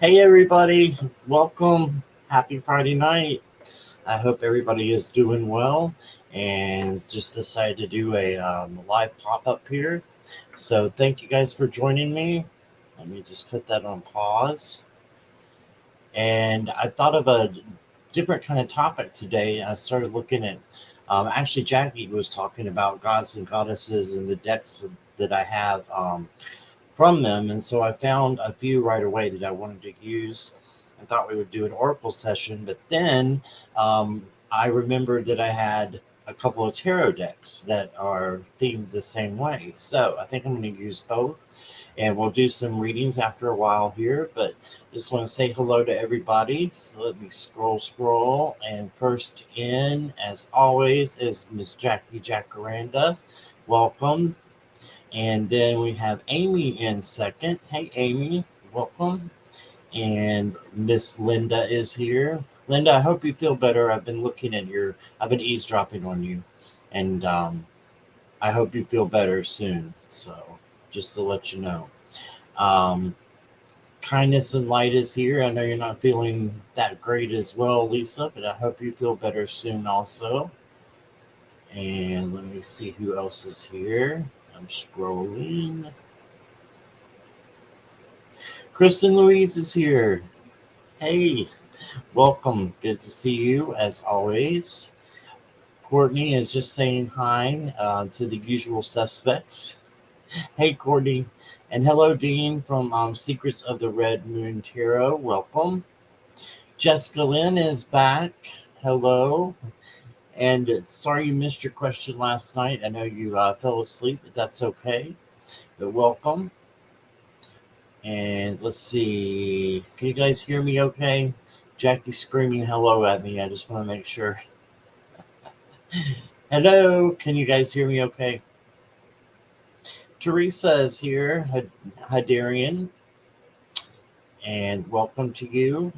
Hey, everybody. Welcome. Happy Friday night. I hope everybody is doing well and just decided to do a live pop up here. So, thank you guys for joining me. Let me just put that on pause. And I thought of a different kind of topic today. I started looking at, actually, Jackie was talking about gods and goddesses and the decks that I have. From them. And so I found a few right away that I wanted to use. I thought we would do an Oracle session, but then I remembered that I had a couple of tarot decks that are themed the same way. So I think I'm going to use both. And we'll do some readings after a while here, but just want to say hello to everybody. So let me scroll. And first in, as always, is Miss Jackie Jacaranda. Welcome. And then we have Amy in second. Hey, Amy, welcome. And Miss Linda is here. Linda, I hope you feel better. I've been eavesdropping on you. And I hope you feel better soon. So just to let you know. Um, Kindness and Light is here. I know you're not feeling that great as well, Lisa, but I hope you feel better soon also. And let me see who else is here. I'm scrolling. Kristen Louise is here. Hey, welcome. Good to see you as always. Courtney is just saying hi to the usual suspects. Hey, Courtney. And hello, Dean from Secrets of the Red Moon Tarot. Welcome. Jessica Lynn is back. Hello. And sorry you missed your question last night. I know you fell asleep, but that's okay. But welcome. And let's see. Can you guys hear me okay? Jackie's screaming hello at me. I just want to make sure. Hello. Can you guys hear me okay? Teresa is here. Hadarian. And welcome to you.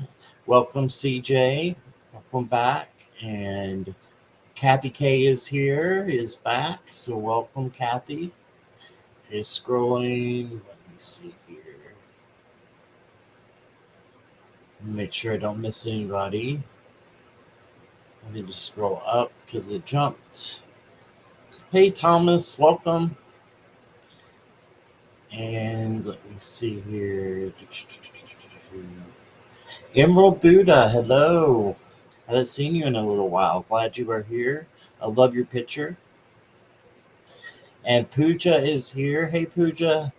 Welcome, CJ. Welcome back. And Kathy K is back. So welcome, Kathy. Just scrolling. Let me see here. Make sure I don't miss anybody. Let me just scroll up because it jumped. Hey, Thomas, welcome. And let me see here. Emerald Buddha, hello. Haven't seen you in a little while. Glad you are here. I love your picture. And Pooja is here. Hey, Pooja.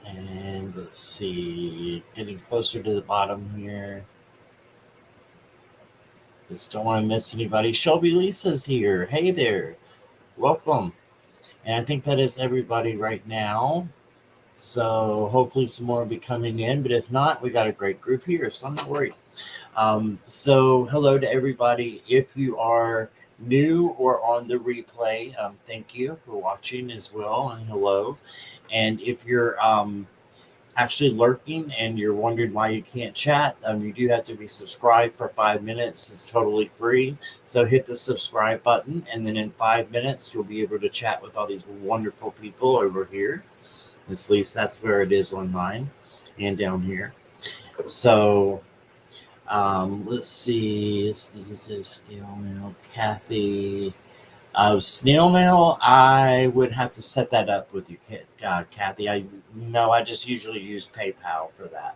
And let's see. Getting closer to the bottom here. Just don't want to miss anybody. Shelby Lisa's here. Hey there. Welcome. And I think that is everybody right now. So hopefully some more will be coming in. But if not, we got a great group here. So I'm not worried. So hello to everybody. If you are new or on the replay, thank you for watching as well. And hello. And if you're actually lurking and you're wondering why you can't chat, you do have to be subscribed for 5 minutes. It's totally free. So hit the subscribe button, and then in 5 minutes, you'll be able to chat with all these wonderful people over here. At least that's where it is on mine and down here. So let's see. This is Snail Mail. Kathy. Snail mail, I would have to set that up with you, Kathy. I just usually use PayPal for that.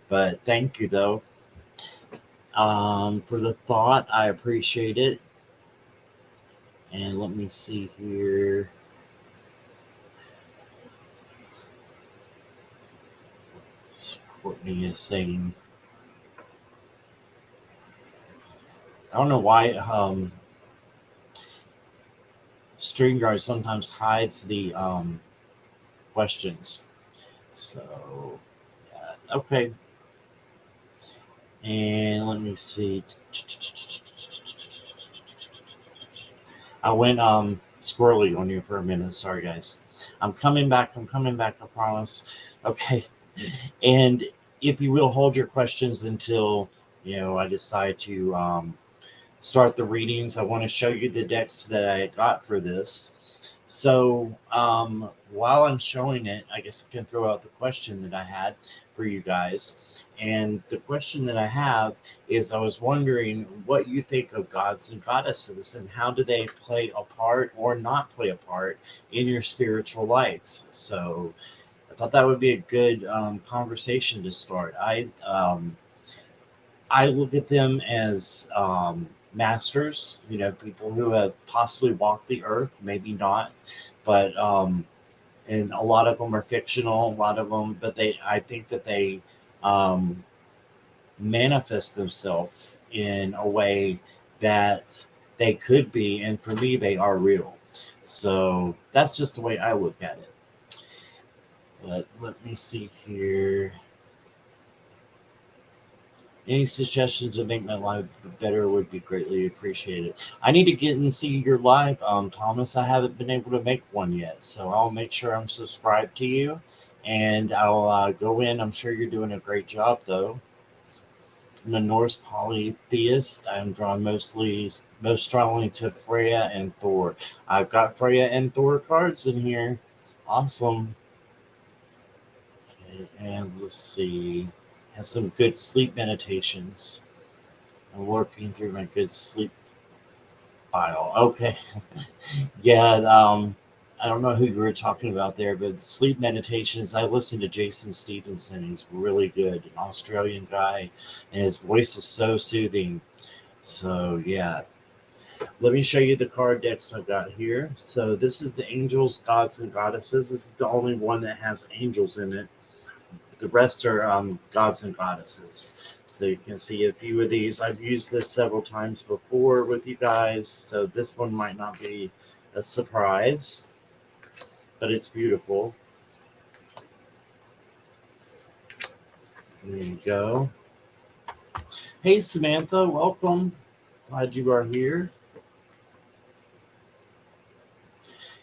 But thank you, though, for the thought. I appreciate it. And let me see here. Courtney is saying, I don't know why StreamYard sometimes hides the questions. So, okay. And let me see. I went squirrely on you for a minute. Sorry, guys. I'm coming back. I promise. Okay. And if you will hold your questions until I decide to start the readings. I want to show you the decks that I got for this. So while I'm showing it, I guess I can throw out the question that I had for you guys. And the question that I have is I was wondering what you think of gods and goddesses and how do they play a part or not play a part in your spiritual life. So I thought that would be a good conversation to start. I look at them as masters, people who have possibly walked the earth, maybe not, but and a lot of them are fictional, a lot of them, but I think that they um, manifest themselves in a way that they could be, and for me, they are real. So that's just the way I look at it. But let me see here. Any suggestions to make my life better would be greatly appreciated. I need to get and see your live, Thomas. I haven't been able to make one yet, so I'll make sure I'm subscribed to you, and I'll go in. I'm sure you're doing a great job, though. I'm a Norse polytheist. I'm drawn most strongly to Freya and Thor. I've got Freya and Thor cards in here. Awesome. Okay, and let's see. Has some good sleep meditations. I'm working through my good sleep file. Okay. Yeah. I don't know who you were talking about there, but sleep meditations. I listen to Jason Stevenson. He's really good, an Australian guy, and his voice is so soothing. So, yeah. Let me show you the card decks I've got here. So, this is the angels, gods, and goddesses. This is the only one that has angels in it. The rest are gods and goddesses. So you can see a few of these. I've used this several times before with you guys, so this one might not be a surprise, but it's beautiful. There you go. Hey, Samantha, welcome. Glad you are here.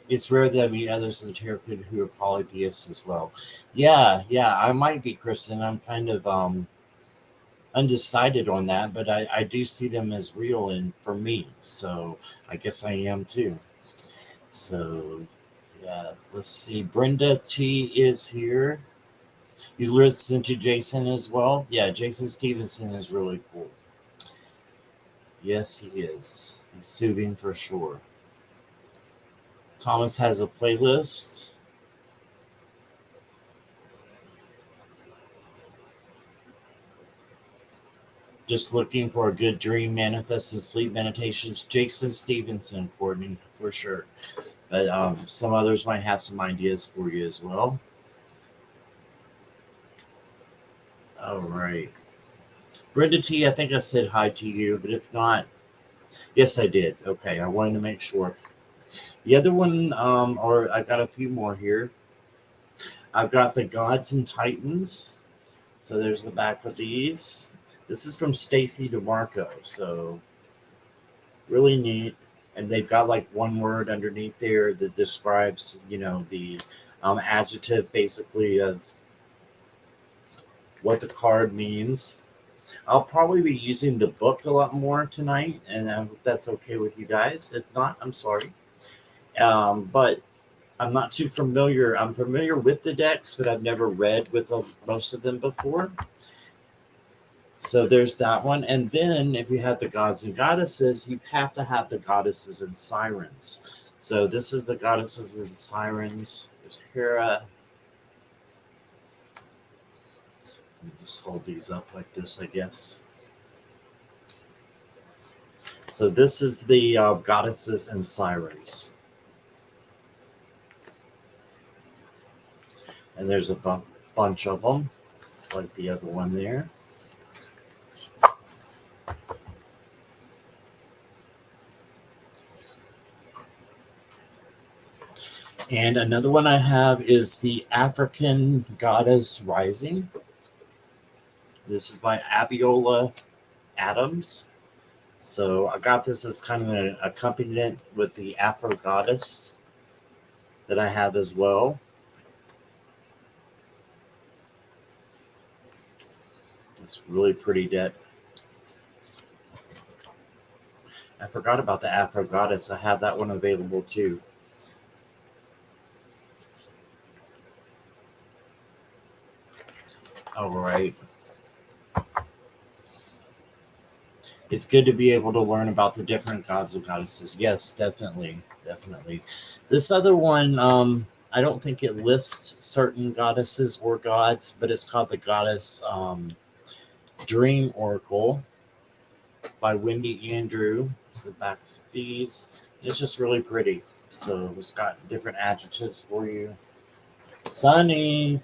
It's rare that I meet others in the tarot who are polytheists as well. Yeah, I might be, Kristen. I'm kind of undecided on that, but I do see them as real and for me. So I guess I am too. So yeah, let's see. Brenda T is here. You listen to Jason as well? Yeah, Jason Stevenson is really cool. Yes, he is. He's soothing for sure. Thomas has a playlist. Just looking for a good dream manifest and sleep meditations. Jason Stevenson, Courtney, for sure. But some others might have some ideas for you as well. All right. Brenda T, I think I said hi to you, but if not, yes, I did. Okay, I wanted to make sure. The other one, or I got a few more here. I've got the Gods and Titans. So there's the back of these. This is from Stacy DeMarco. So really neat. And they've got like one word underneath there that describes, the adjective basically of what the card means. I'll probably be using the book a lot more tonight, and I hope that's okay with you guys. If not, I'm sorry. But I'm not too familiar. I'm familiar with the decks, but I've never read with most of them before. So there's that one. And then if you have the gods and goddesses, you have to have the goddesses and sirens. So this is the goddesses and sirens. There's Hera. Just hold these up like this, I guess. So this is the goddesses and sirens. And there's a bunch of them. It's like the other one there. And another one I have is the African Goddess Rising. This is by Abiola Adams. So I got this as kind of an accompaniment with the Afro Goddess that I have as well. It's really pretty deck. I forgot about the Afro Goddess. I have that one available too. All right. It's good to be able to learn about the different gods and goddesses. Yes, definitely. Definitely. This other one, I don't think it lists certain goddesses or gods, but it's called the Goddess Dream Oracle by Wendy Andrew. The backs of these. It's just really pretty. So it's got different adjectives for you. Sunny.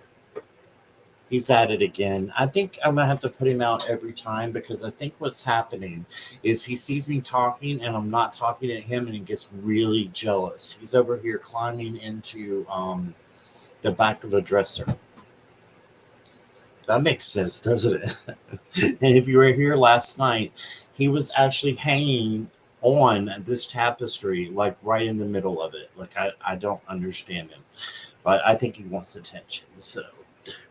He's at it again. I think I'm gonna have to put him out every time because I think what's happening is he sees me talking and I'm not talking to him and he gets really jealous. He's over here climbing into the back of a dresser. That makes sense, doesn't it? And if you were here last night, he was actually hanging on this tapestry, like right in the middle of it. Like I don't understand him, but I think he wants attention. So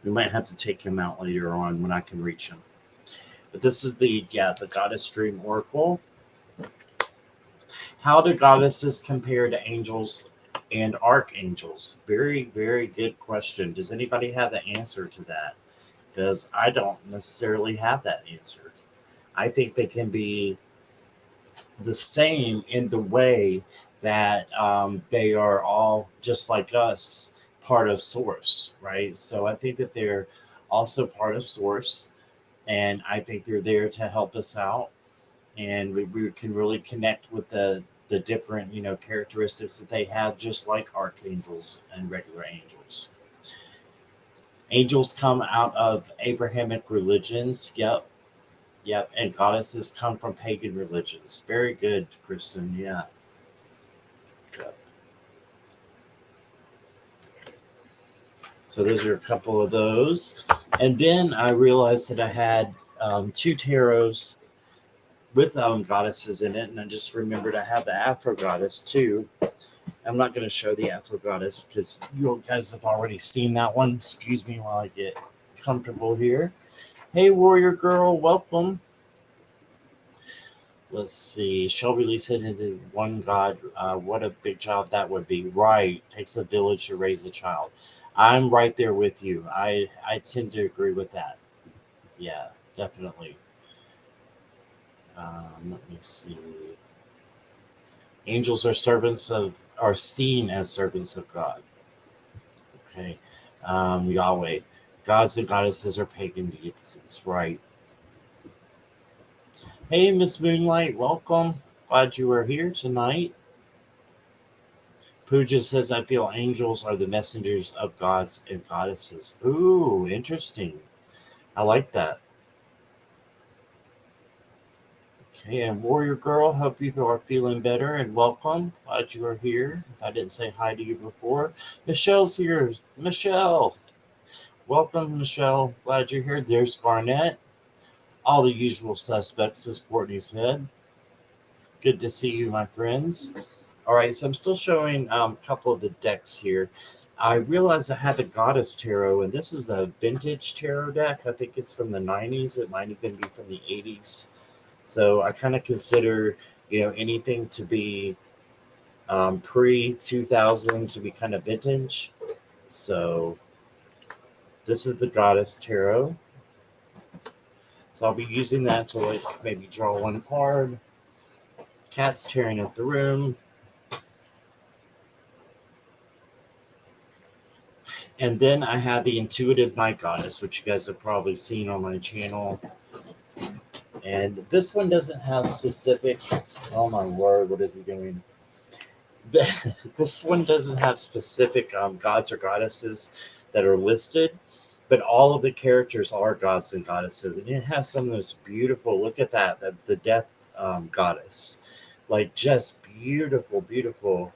we might have to take him out later on when I can reach him. But this is the Goddess Dream Oracle. How do goddesses compare to angels and archangels? Very, very good question. Does anybody have the answer to that? Because I don't necessarily have that answer. I think they can be the same in the way that they are all just like us, part of Source, right? So I think that they're also part of Source, and I think they're there to help us out, and we can really connect with the different characteristics that they have, just like archangels and regular angels. Angels come out of Abrahamic religions. Yep. Yep. And goddesses come from pagan religions. Very good, Kristen. Yeah. Yep. So those are a couple of those. And then I realized that I had two tarots with goddesses in it. And I just remembered I have the Afro goddess too. I'm not going to show the Afro goddess because you guys have already seen that one. Excuse me while I get comfortable here. Hey, warrior girl, welcome. Let's see. Shelby Lee said into one God. What a big job that would be. Right. Takes a village to raise a child. I'm right there with you. I tend to agree with that. Yeah, definitely. Let me see. Angels are seen as servants of God. Okay. Yahweh. Gods and goddesses are pagan deities. Right. Hey, Miss Moonlight, welcome. Glad you are here tonight. Pooja says, I feel angels are the messengers of gods and goddesses. Ooh, interesting. I like that. Okay, and Warrior Girl, hope you are feeling better and welcome. Glad you are here. If I didn't say hi to you before, Michelle's here. Michelle, welcome, Michelle. Glad you're here. There's Garnett. All the usual suspects, as Courtney said. Good to see you, my friends. All right, so I'm still showing a couple of the decks here. I realized I had the Goddess Tarot, and this is a vintage tarot deck. I think it's from the 90s. It might even be from the 80s. So I kind of consider, anything to be pre-2000 to be kind of vintage. So this is the Goddess Tarot. So I'll be using that to maybe draw one card. Cat's tearing up the room. And then I have the Intuitive Night Goddess, which you guys have probably seen on my channel. And this one doesn't have specific, oh my word, what is he doing? This one doesn't have specific gods or goddesses that are listed, but all of the characters are gods and goddesses. And it has some of those beautiful, look at that the death goddess. Like just beautiful, beautiful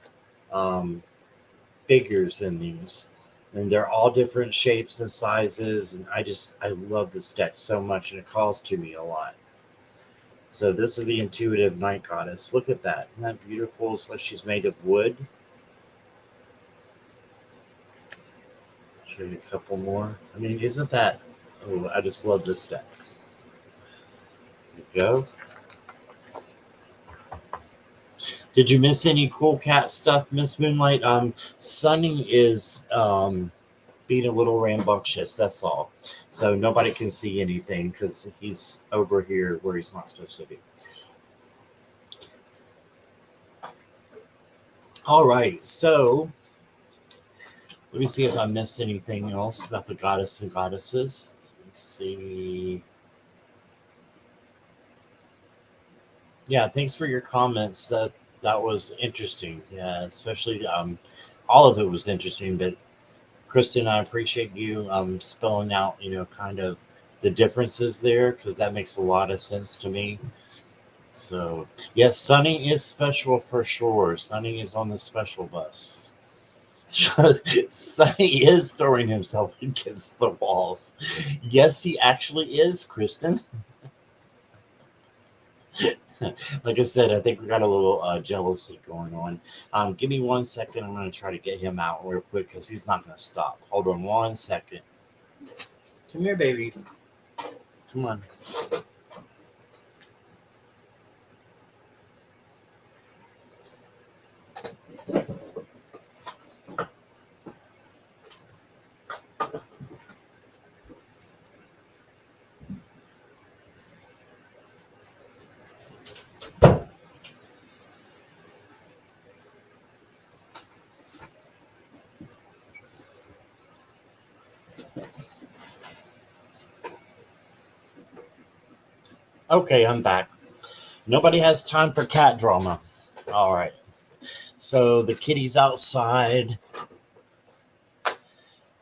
figures in these. And they're all different shapes and sizes. And I love this deck so much, and it calls to me a lot. So this is the Intuitive Night Goddess. Look at that. Isn't that beautiful? It's like she's made of wood. Show you a couple more. I mean, isn't that... Oh, I just love this deck. There you go. Did you miss any cool cat stuff, Miss Moonlight? Sunny is being a little rambunctious, that's all. So nobody can see anything because he's over here where he's not supposed to be. All right, so let me see if I missed anything else about the goddess and goddesses. Let's see. Yeah, thanks for your comments. That was interesting. Yeah, especially all of it was interesting. But Kristen, I appreciate you spelling out, kind of the differences there because that makes a lot of sense to me. So yes, Sonny is special for sure. Sonny is on the special bus. Sonny is throwing himself against the walls. Yes, he actually is, Kristen. Like I said, I think we got a little jealousy going on. Give me 1 second. I'm going to try to get him out real quick because he's not going to stop. Hold on 1 second. Come here, baby. Come on. Okay, I'm back. Nobody has time for cat drama. All right. So the kitty's outside.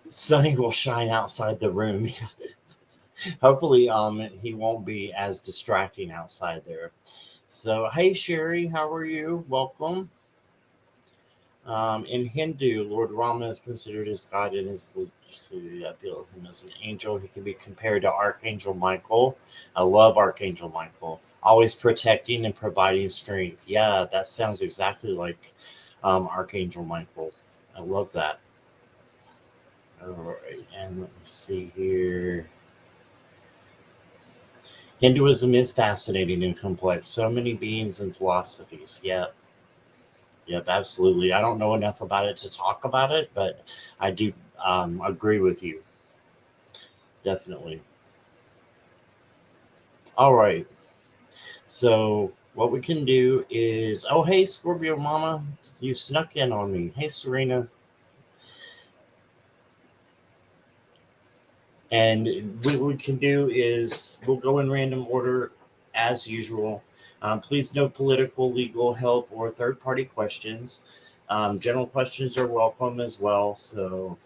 Sunny will shine outside the room. Hopefully, he won't be as distracting outside there. So, hey, Sherry, how are you? Welcome. In Hindu, Lord Rama is considered as God and I feel him as an angel. He can be compared to Archangel Michael. I love Archangel Michael, always protecting and providing strength. Yeah, that sounds exactly like Archangel Michael. I love that. All right, and let me see here. Hinduism is fascinating and complex. So many beings and philosophies. Yep, yep, absolutely. I don't know enough about it to talk about it, but I do agree with you. Definitely. All right. So what we can do is, oh, hey, Scorpio Mama, you snuck in on me. Hey, Serena. And what we can do is we'll go in random order as usual. Please no political, legal, health, or third party questions. General questions are welcome as well. So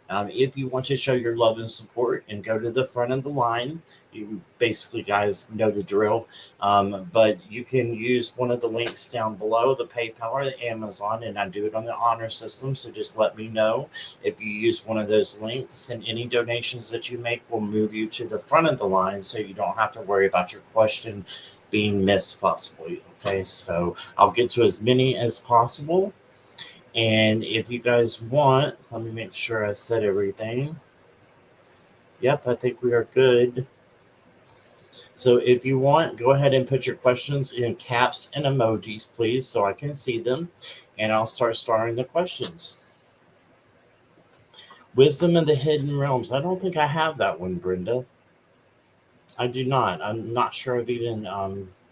if you want to show your love and support and go to the front of the line, you basically guys know the drill. But you can use one of the links down below, the PayPal or the Amazon, and I do it on the honor system. So just let me know if you use one of those links, and any donations that you make will move you to the front of the line so you don't have to worry about your question being missed possibly. Okay, so I'll get to as many as possible. And if you guys want, let me make sure I said everything. Yep, I think we are good. So if you want, go ahead and put your questions in caps and emojis, please, so I can see them. And I'll start starting the questions. Wisdom in the Hidden Realms. I don't think I have that one, Brenda. I do not. I'm not sure I've even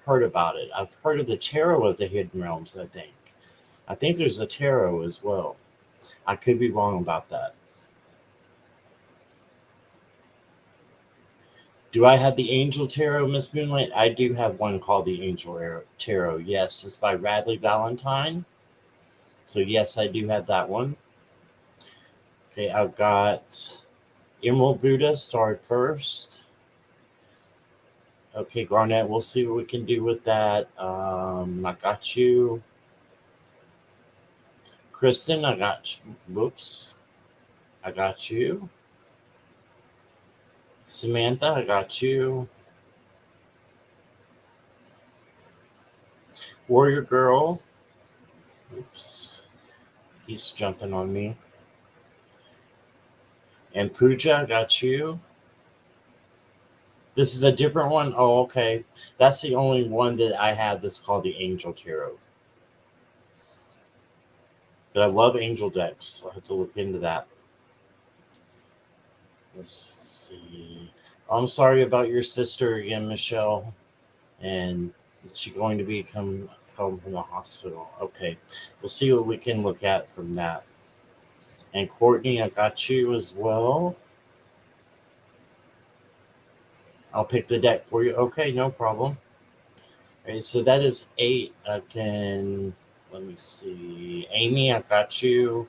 heard about it. I've heard of the Tarot of the Hidden Realms, I think. I think there's a tarot as well. I could be wrong about that. Do I have the Angel Tarot, Miss Moonlight? I do have one called the Angel Tarot. Yes, it's by Radley Valentine. So yes, I do have that one. Okay, I've got Emerald Buddha, starred first. Okay, Garnet, we'll see what we can do with that. I got you. Kristen, I got you. Whoops. I got you. Samantha, I got you. Warrior Girl. Oops. Keeps jumping on me. And Pooja, I got you. This is a different one. Oh, okay. That's the only one that I have that's called the Angel Tarot. But I love Angel decks. I'll have to look into that. Let's see. I'm sorry about your sister again, Michelle. And is she going to be come home from the hospital? Okay, we'll see what we can look at from that. And Courtney, I got you as well. I'll pick the deck for you. Okay, no problem. All right, so that is 8. Again, let me see. Amy, I got you.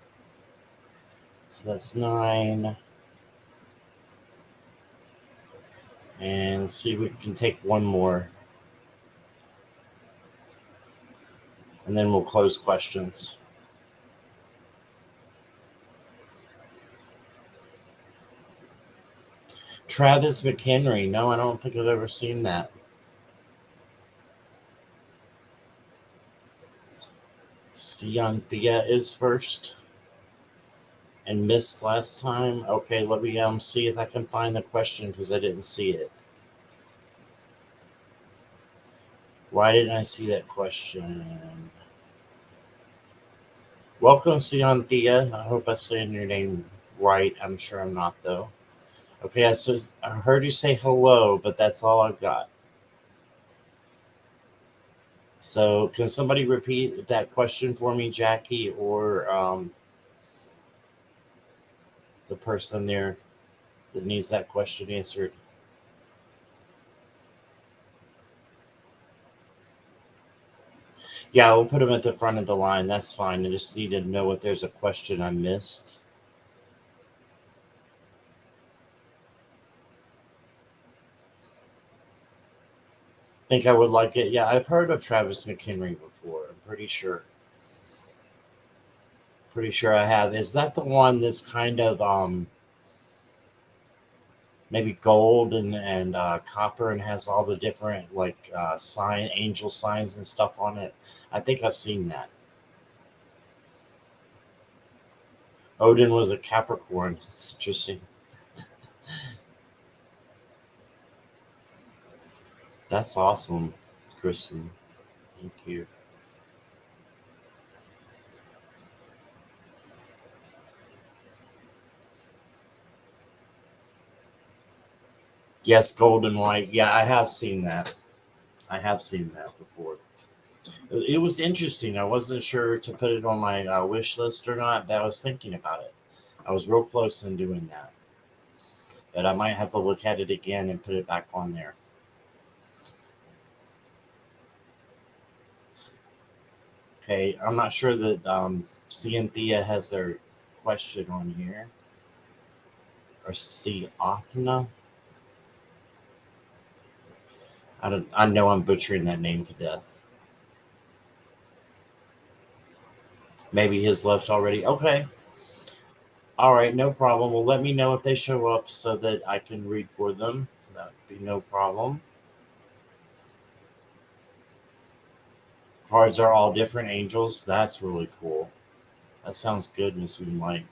So that's 9. And let's see if we can take one more. And then we'll close questions. Travis McHenry. No, I don't think I've ever seen that. Thea is first and missed last time. Okay, let me see if I can find the question because I didn't see it. Why didn't I see that question? Welcome, Thea. I hope I'm saying your name right. I'm sure I'm not, though. Okay, I heard you say hello, but that's all I've got. So, can somebody repeat that question for me, Jackie, or the person there that needs that question answered? Yeah, we'll put them at the front of the line. That's fine. I just need to know if there's a question I missed. Think I would like it. Yeah, I've heard of Travis McHenry before. I'm pretty sure. Pretty sure I have. Is that the one that's kind of maybe gold and copper and has all the different like angel signs and stuff on it? I think I've seen that. Odin was a Capricorn. That's interesting. That's awesome, Kristen. Thank you. Yes, gold and white. Yeah, I have seen that. I have seen that before. It was interesting. I wasn't sure to put it on my wish list or not, but I was thinking about it. I was real close in doing that, but I might have to look at it again and put it back on there. Okay, I'm not sure that Cynthia has their question on here, or Athena. I don't. I know I'm butchering that name to death. Maybe his left already. Okay. All right, no problem. Well, let me know if they show up so that I can read for them. That'd be no problem. Cards are all different angels. That's really cool. That sounds good, Miss Moonlight.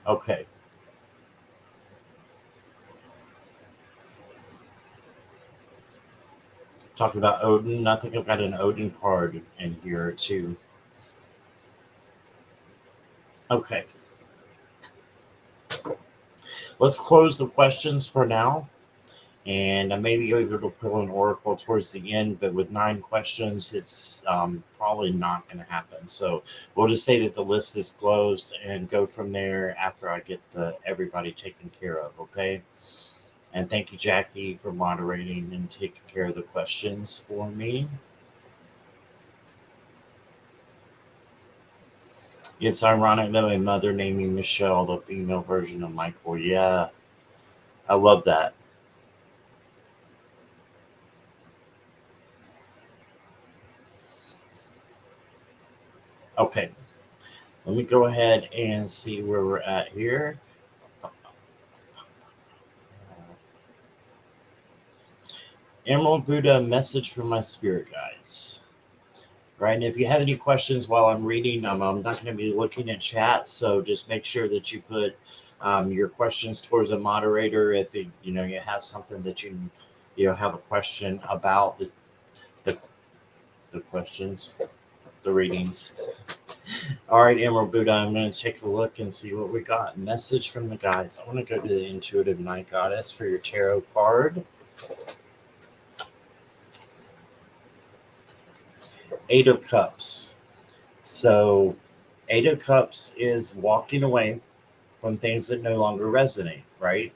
Okay. Talk about Odin. I think I've got an Odin card in here too. Okay. Let's close the questions for now. And I may be able to pull an oracle towards the end, but with 9 questions, it's probably not going to happen. So we'll just say that the list is closed and go from there after I get the everybody taken care of. Okay. And thank you, Jackie, for moderating and taking care of the questions for me. It's ironic that my mother named me Michelle, the female version of Michael. Yeah, I love that. Okay, let me go ahead and see where we're at here. Emerald Buddha, message from my spirit guides. Right, and if you have any questions while I'm reading, I'm not going to be looking at chat, so just make sure that you put your questions towards a moderator. If you have something that you have a question about the the questions, the readings. All right, Emerald Buddha, I'm going to take a look and see what we got. Message from the guides. I want to go to the Intuitive Night Goddess for your tarot card. Eight of Cups. So, Eight of Cups is walking away from things that no longer resonate, right?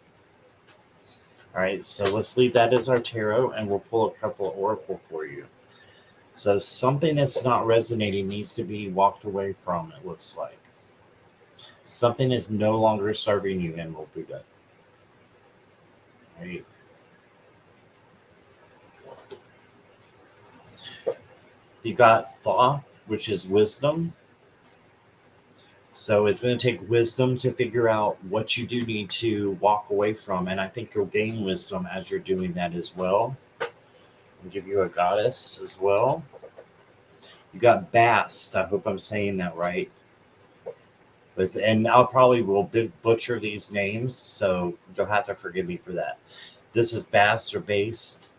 All right, so let's leave that as our tarot and we'll pull a couple of oracle for you. So something that's not resonating needs to be walked away from, it looks like. Something is no longer serving you, Emerald Buddha. Right? You got Thoth, which is wisdom. So it's going to take wisdom to figure out what you do need to walk away from. And I think you'll gain wisdom as you're doing that as well. I'll give you a goddess as well. You got Bast. I hope I'm saying that right. And I'll probably will butcher these names, so you'll have to forgive me for that. This is Bast or Based.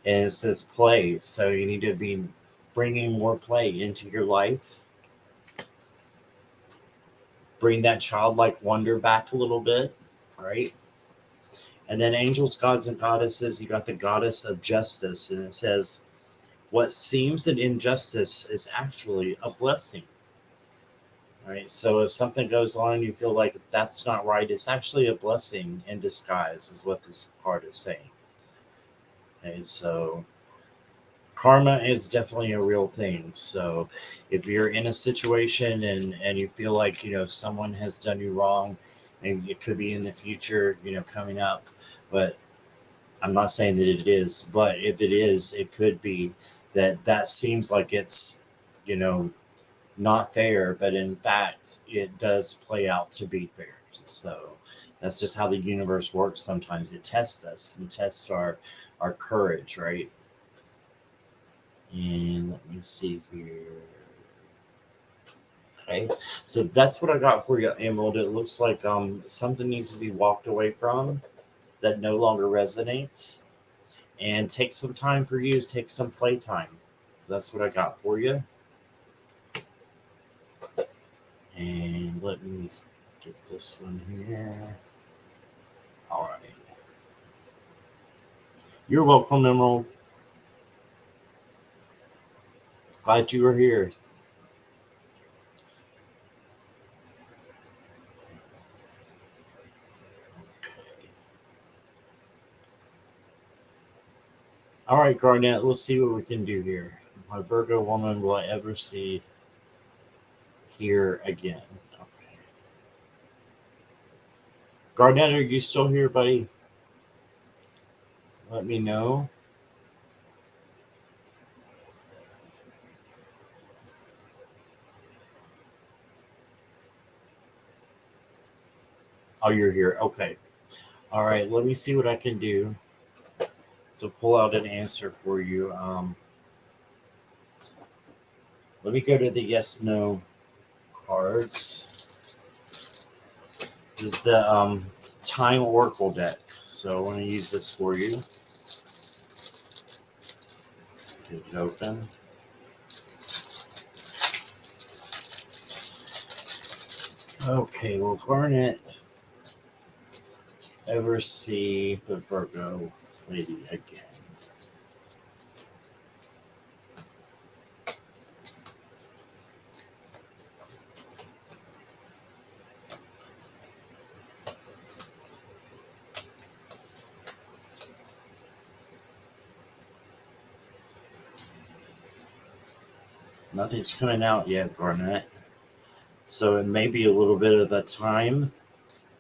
And it says play. So you need to be bringing more play into your life. Bring that childlike wonder back a little bit, right? And then angels, gods, and goddesses, you got the goddess of justice. And it says, what seems an injustice is actually a blessing. Right? So if something goes on, you feel like that's not right, it's actually a blessing in disguise, is what this card is saying. Okay, so karma is definitely a real thing. So if you're in a situation and you feel like, someone has done you wrong, and it could be in the future, coming up, but I'm not saying that it is, but if it is, it could be that seems like it's, not fair, but in fact, it does play out to be fair. So that's just how the universe works. Sometimes it tests us and tests our courage, right? And let me see here. Okay, so that's what I got for you, Emerald. It looks like something needs to be walked away from that no longer resonates, and take some time for you. Take some playtime. So that's what I got for you. And let me get this one here. All right. You're welcome, Emerald. Glad you were here. Okay. All right, Garnet, let's see what we can do here. My Virgo woman will I ever see here again? Okay. Garnet, are you still here, buddy? Let me know. Oh, you're here. Okay. All right. Let me see what I can do to pull out an answer for you. Let me go to the yes/no cards. This is the Time Oracle deck. So I want to use this for you. Get it open. Okay, well, Garnet ever see the Virgo lady again? Nothing's coming out yet, Garnet. So it may be a little bit of a time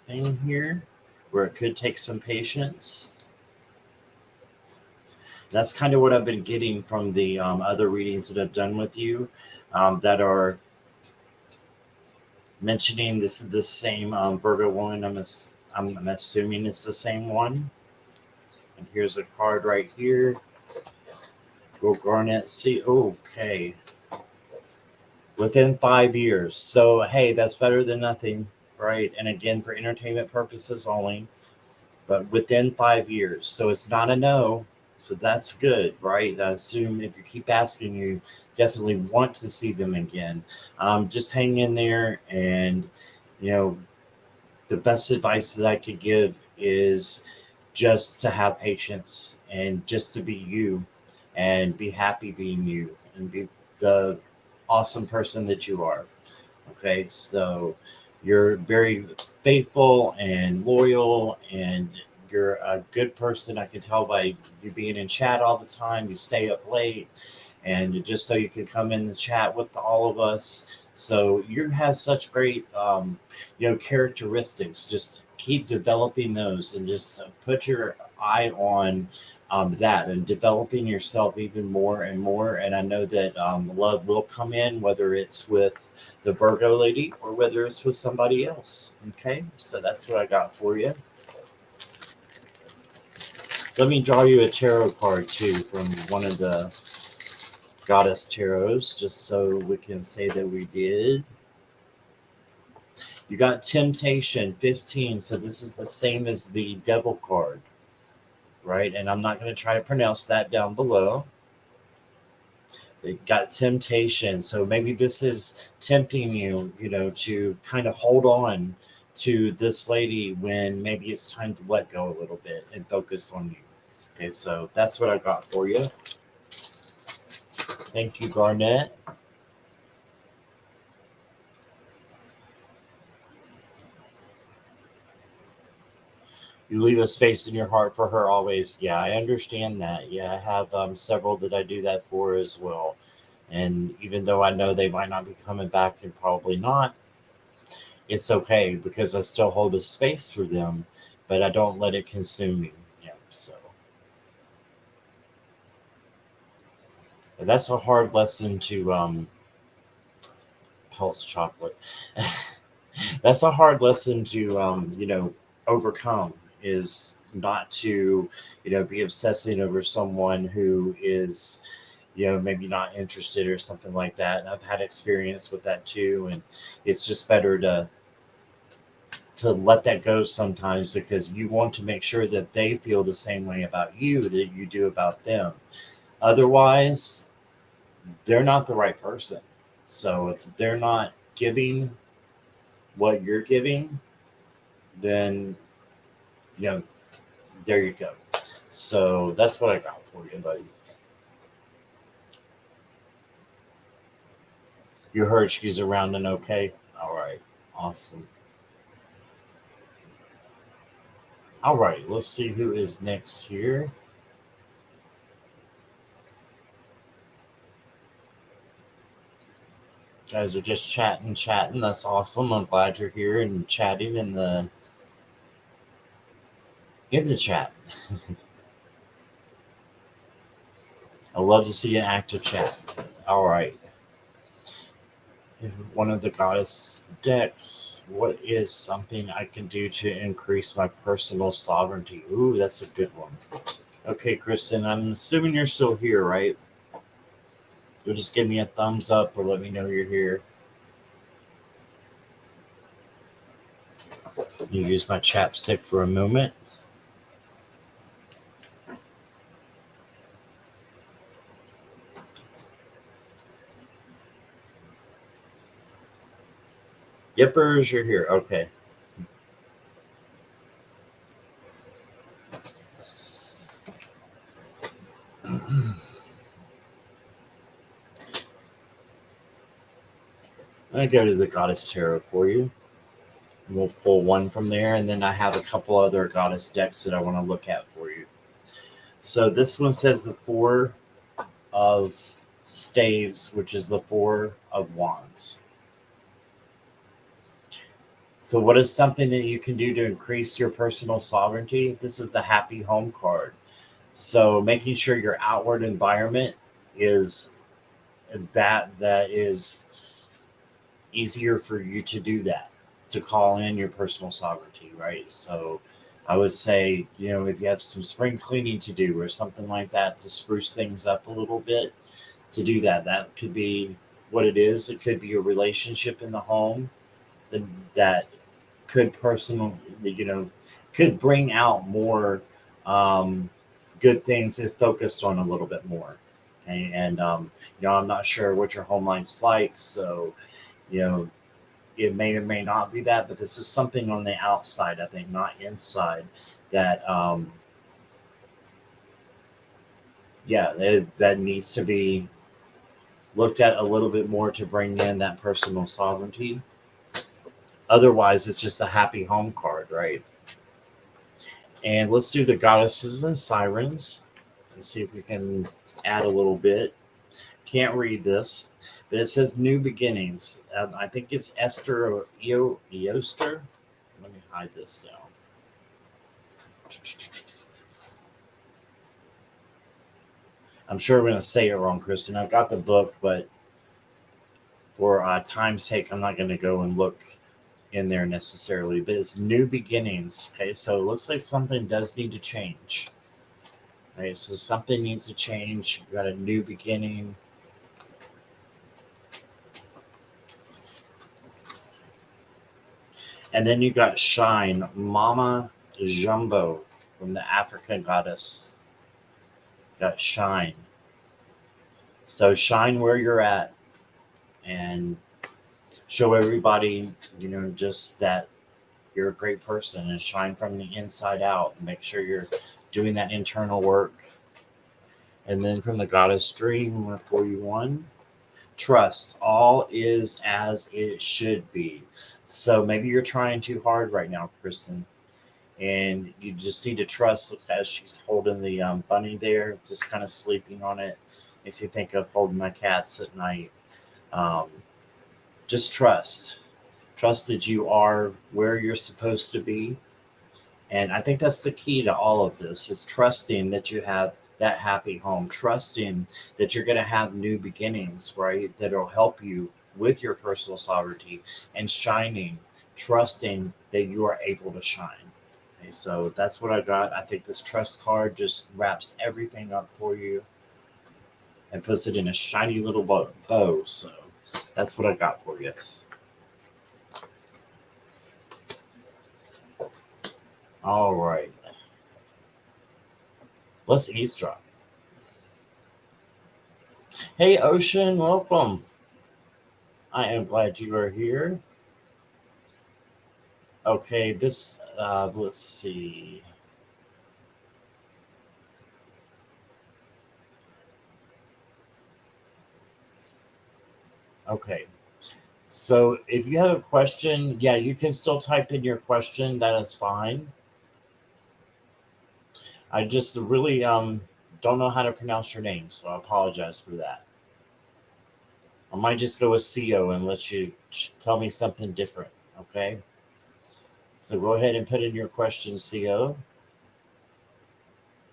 thing here where it could take some patience. That's kind of what I've been getting from the other readings that I've done with you that are mentioning this is the same Virgo woman. I'm assuming it's the same one. And here's a card right here. Will Garnet see? Okay. Within 5 years. So, hey, that's better than nothing, right? And again, for entertainment purposes only, but within 5 years. So it's not a no. So that's good, right? I assume if you keep asking you, definitely want to see them again. Just hang in there, and you know, the best advice that I could give is just to have patience and just to be you and be happy being you and be the awesome person that you are. Okay, so you're very faithful and loyal, and you're a good person. I can tell by you being in chat all the time. You stay up late, and just so you can come in the chat with all of us. So you have such great, characteristics. Just keep developing those, and just put your eye on that and developing yourself even more and more. And I know that love will come in, whether it's with the Virgo lady or whether it's with somebody else. Okay, so that's what I got for you. Let me draw you a tarot card too from one of the Goddess Tarots, just so we can say that we did. You got Temptation 15, so this is the same as the Devil card, right? And I'm not going to try to pronounce that down below. It got Temptation, so maybe this is tempting you, to kind of hold on to this lady when maybe it's time to let go a little bit and focus on you. Okay, so that's what I got for you. Thank you, Garnett. You leave a space in your heart for her always. Yeah, I understand that. Yeah, I have several that I do that for as well. And even though I know they might not be coming back and probably not, it's okay because I still hold a space for them, but I don't let it consume me. Yeah, so that's a hard lesson to pulse chocolate. That's a hard lesson to overcome, is not to be obsessing over someone who is maybe not interested or something like that. And I've had experience with that too, and it's just better to let that go sometimes, because you want to make sure that they feel the same way about you that you do about them. Otherwise, they're not the right person. So if they're not giving what you're giving, then you know there you go. So that's what I got for you, buddy. You heard she's around and okay. All right, awesome. All right, let's see who is next here. Guys are just chatting. That's awesome. I'm glad you're here and chatting in the chat. I love to see an active chat. All right. One of the goddess decks. What is something I can do to increase my personal sovereignty? Ooh, that's a good one. Okay, Kristen, I'm assuming you're still here, right? You'll just give me a thumbs up or let me know you're here. You use my chapstick for a moment. Yippers, you're here. Okay. I go to the Goddess Tarot for you. And we'll pull one from there, and then I have a couple other Goddess decks that I want to look at for you. So this one says the Four of Staves, which is the Four of Wands. So what is something that you can do to increase your personal sovereignty? This is the Happy Home card. So making sure your outward environment is that is easier for you to do that, to call in your personal sovereignty, right? So I would say, if you have some spring cleaning to do or something like that to spruce things up a little bit, to do that. That could be what it is. It could be a relationship in the home that could could bring out more um, good things if focused on a little bit more. And I'm not sure what your home life's like, so you know, it may or may not be that, but this is something on the outside, I think, not inside, that that needs to be looked at a little bit more to bring in that personal sovereignty. Otherwise, it's just a happy home card, right? And let's do the goddesses and sirens and see if we can add a little bit. Can't read this, but it says new beginnings. I think it's Esther or Eoster. Let me hide this down. I'm sure I'm going to say it wrong, Kristen. I've got the book, but for time's sake, I'm not going to go and look in there necessarily. But it's new beginnings. Okay, so it looks like something does need to change. Right, so something needs to change. You got a new beginning. And then you got Shine, Mama Jumbo from the African goddess. Got Shine. So shine where you're at and show everybody, just that you're a great person and shine from the inside out and make sure you're doing that internal work. And then from the goddess dream for you one, trust all is as it should be. So maybe you're trying too hard right now, Kristen, and you just need to trust. Look, as she's holding the bunny there, just kind of sleeping on it, makes you think of holding my cats at night. Um, just trust that you are where you're supposed to be. And I think that's the key to all of this, is trusting that you have that happy home, trusting that you're going to have new beginnings, right? That'll help you with your personal sovereignty, and shining, trusting that you are able to shine. Okay, so that's what I got. I think this trust card just wraps everything up for you and puts it in a shiny little bow. So that's what I got for you. All right. Let's eavesdrop. Hey, Ocean, welcome. I am glad you are here. Okay, let's see. Okay, so if you have a question, yeah, you can still type in your question. That is fine. I just really don't know how to pronounce your name, so I apologize for that. I might just go with CO and let you tell me something different. Okay, so go ahead and put in your question, CO,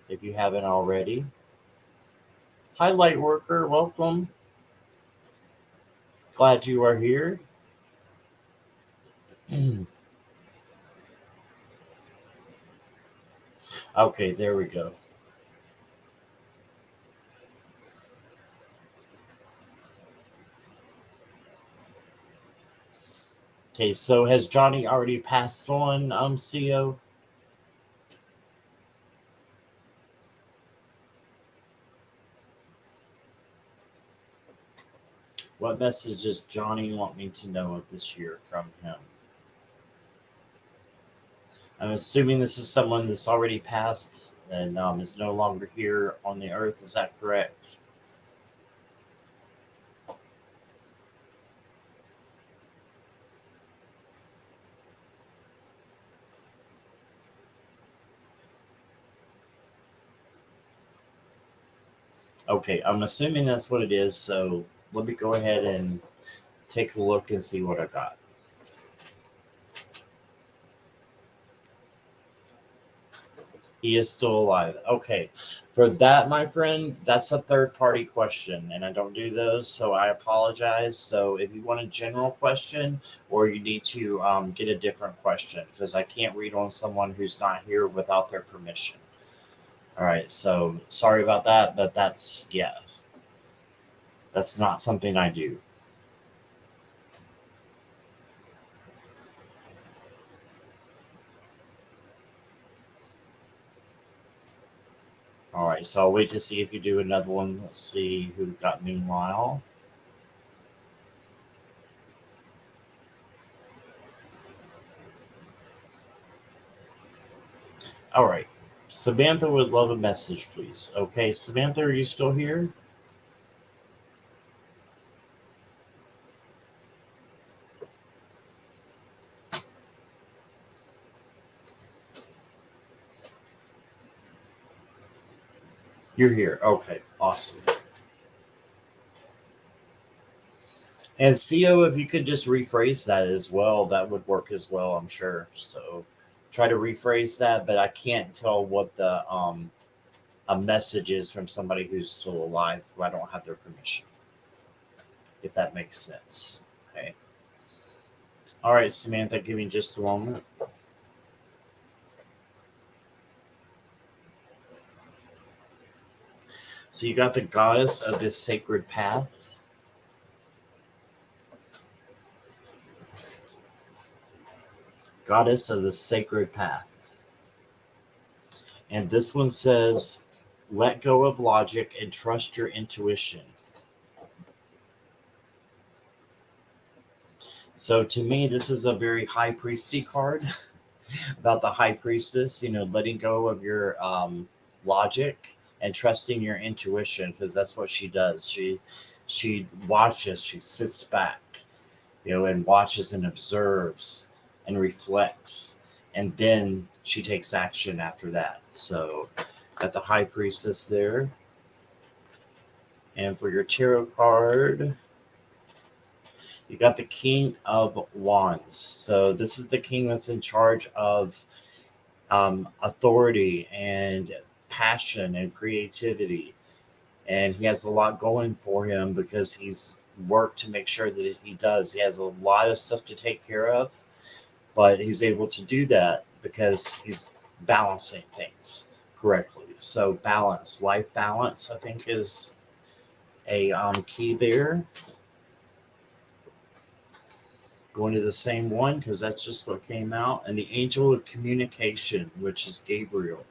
if you haven't already. Hi, Lightworker, welcome. Glad you are here. Okay, there we go. Okay, so has Johnny already passed on CO? What message does Johnny want me to know of this year from him? I'm assuming this is someone that's already passed and is no longer here on the earth. Is that correct? Okay, I'm assuming that's what it is. So let me go ahead and take a look and see what I got. He is still alive. Okay. For that, my friend, that's a third party question, and I don't do those, so I apologize. So if you want a general question, or you need to get a different question, because I can't read on someone who's not here without their permission. All right. So sorry about that, but that's not something I do. All right, so I'll wait to see if you do another one. Let's see who got meanwhile. All right. Samantha would love a message, please. Okay, Samantha, are you still here? You're here. Okay, awesome. And CO, if you could just rephrase that as well, that would work as well, I'm sure. So try to rephrase that, but I can't tell what the a message is from somebody who's still alive who I don't have their permission, if that makes sense. Okay. All right, Samantha, give me just a moment. So you got the goddess of this sacred path. Goddess of the sacred path. And this one says, let go of logic and trust your intuition. So to me, this is a very high priesty card about the high priestess, letting go of your logic and trusting your intuition, because that's what she does. She watches, she sits back, and watches and observes and reflects, and then she takes action after that. So got the high priestess there. And for your tarot card, you got the King of Wands. So this is the king that's in charge of authority and passion and creativity. And he has a lot going for him because he's worked to make sure that he does. He has a lot of stuff to take care of, but he's able to do that because he's balancing things correctly. So balance, life balance, I think is a key there. Going to the same one because that's just what came out. And the angel of communication, which is Gabriel.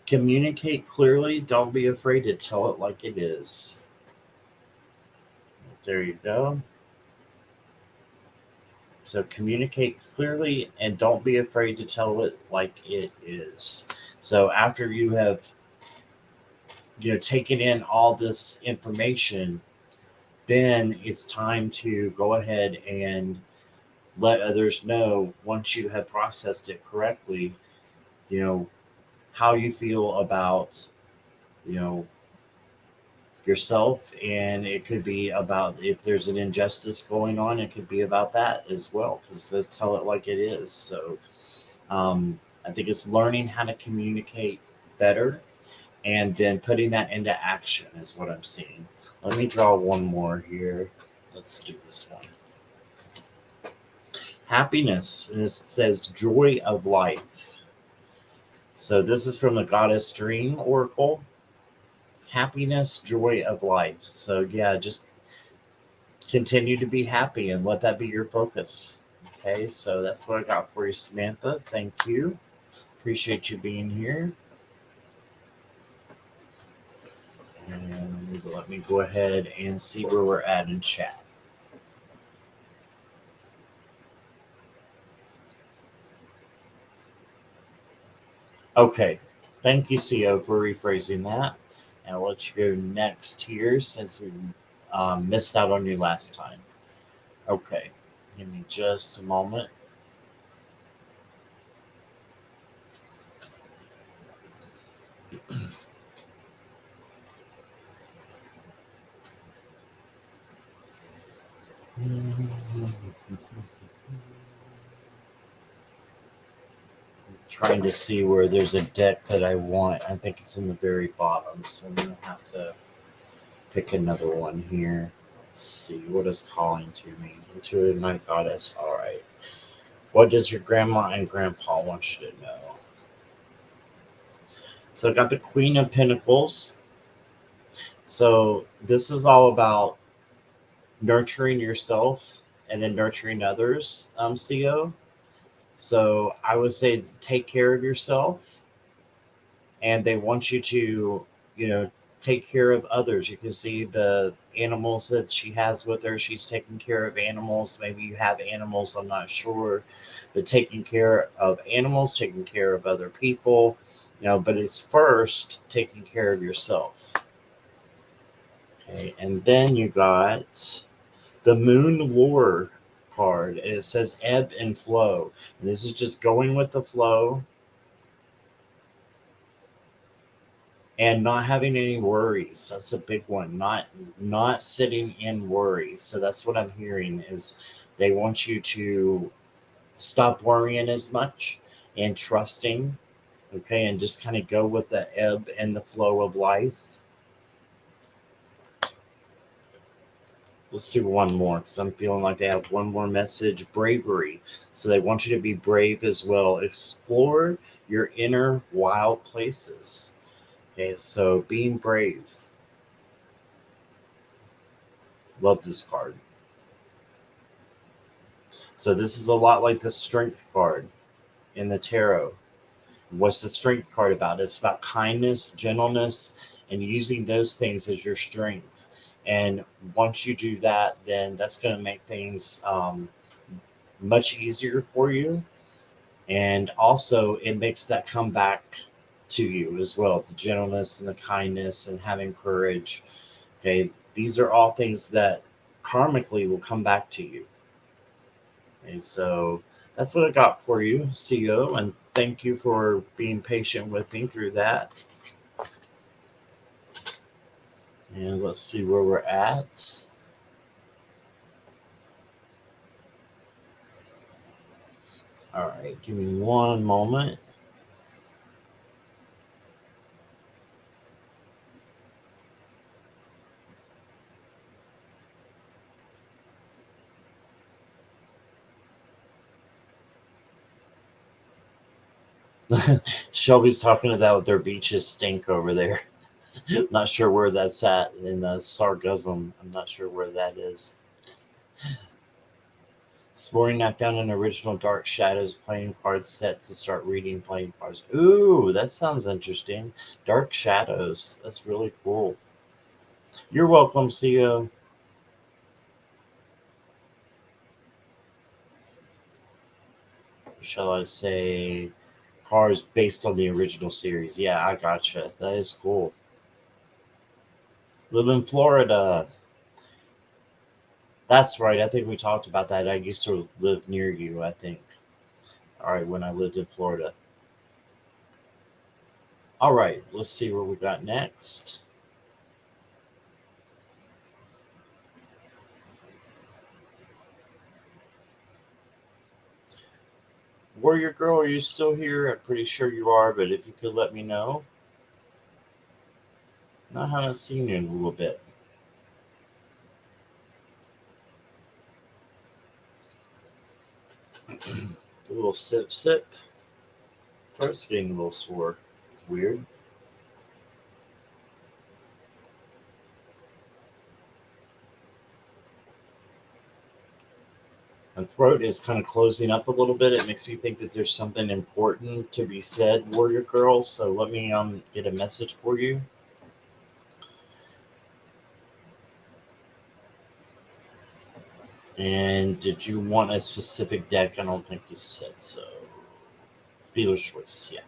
Communicate clearly. Don't be afraid to tell it like it is. There you go. So communicate clearly and don't be afraid to tell it like it is. So after you have taken in all this information, then it's time to go ahead and let others know, once you have processed it correctly, you know, how you feel about, you know, yourself. And it could be about, if there's an injustice going on, it could be about that as well, because let's tell it like it is. So I think it's learning how to communicate better and then putting that into action is what I'm seeing. Let me draw one more here. Let's do this one. Happiness, and it says joy of life. So this is from the Goddess Dream Oracle. Happiness, joy of life. So yeah, just continue to be happy and let that be your focus. Okay, so that's what I got for you, Samantha. Thank you. Appreciate you being here. And let me go ahead and see where we're at in chat. Okay, thank you, CO, for rephrasing that. And I'll let you go next here since we missed out on you last time. Okay, give me just a moment. Trying to see where there's a deck that I want. I think it's in the very bottom, so I'm gonna have to pick another one here. Let's see what is calling to me. Intuitive Night Goddess. All right. What does your grandma and grandpa want you to know? So I got the Queen of Pentacles. So this is all about nurturing yourself and then nurturing others, CO. So I would say take care of yourself and they want you to, you know, take care of others. You can see the animals that she has with her. She's taking care of animals. Maybe you have animals, I'm not sure. But taking care of animals, taking care of other people, you know, but it's first taking care of yourself. Okay, and then you got the Moon Lure card. And it says ebb and flow. And this is just going with the flow and not having any worries. That's a big one. Not sitting in worry. So that's what I'm hearing is they want you to stop worrying as much and trusting, okay, and just kind of go with the ebb and the flow of life. Let's do one more because I'm feeling like they have one more message. Bravery. So they want you to be brave as well. Explore your inner wild places. Okay, so being brave. Love this card. So this is a lot like the strength card in the tarot. What's the strength card about? It's about kindness, gentleness, and using those things as your strength. And once you do that, then that's going to make things much easier for you. And also, it makes that come back to you as well, the gentleness and the kindness and having courage. Okay, these are all things that karmically will come back to you. Okay, so that's what I got for you, CO, and thank you for being patient with me through that. And let's see where we're at. All right, give me one moment. Shelby's talking about their beaches stink over there. Not sure where that's at in Sargassum. I'm not sure where that is. This morning I found an original Dark Shadows playing card set to start reading playing cards. Ooh, that sounds interesting. Dark Shadows. That's really cool. You're welcome, CO. Shall I say cars based on the original series? Yeah, I gotcha. That is cool. Live in Florida. That's right. I think we talked about that. I used to live near you, I think. All right, when I lived in Florida. All right, let's see what we got next. Warrior Girl, are you still here? I'm pretty sure you are, but if you could let me know. I haven't seen you in a little bit. A little sip, sip. Throat's getting a little sore. Weird. My throat is kind of closing up a little bit. It makes me think that there's something important to be said, Warrior Girl. So let me get a message for you. And did you want a specific deck? I don't think you said so. Dealer's choice, yeah.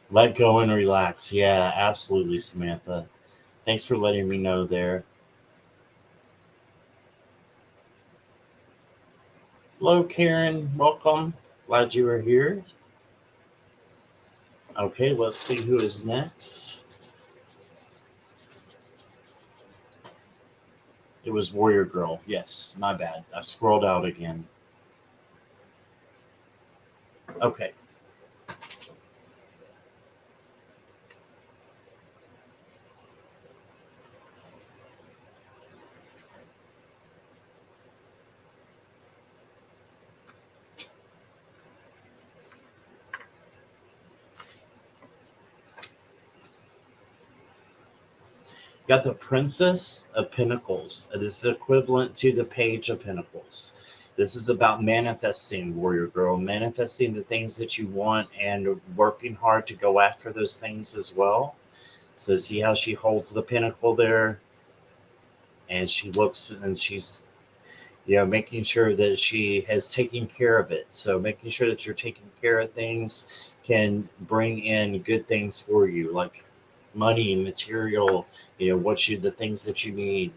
Let go and relax. Yeah, absolutely, Samantha. Thanks for letting me know there. Hello, Karen. Welcome. Glad you are here. Okay, let's see who is next. It was Warrior Girl. Yes, my bad. I scrolled out again. Okay. got the Princess of Pentacles. This is equivalent to the Page of Pentacles. This is about manifesting, warrior girl, manifesting the things that you want and working hard to go after those things as well. So see how she holds the pentacle there, and she looks and she's, making sure that she has taken care of it. So making sure that you're taking care of things can bring in good things for you, like money, material, the things that you need,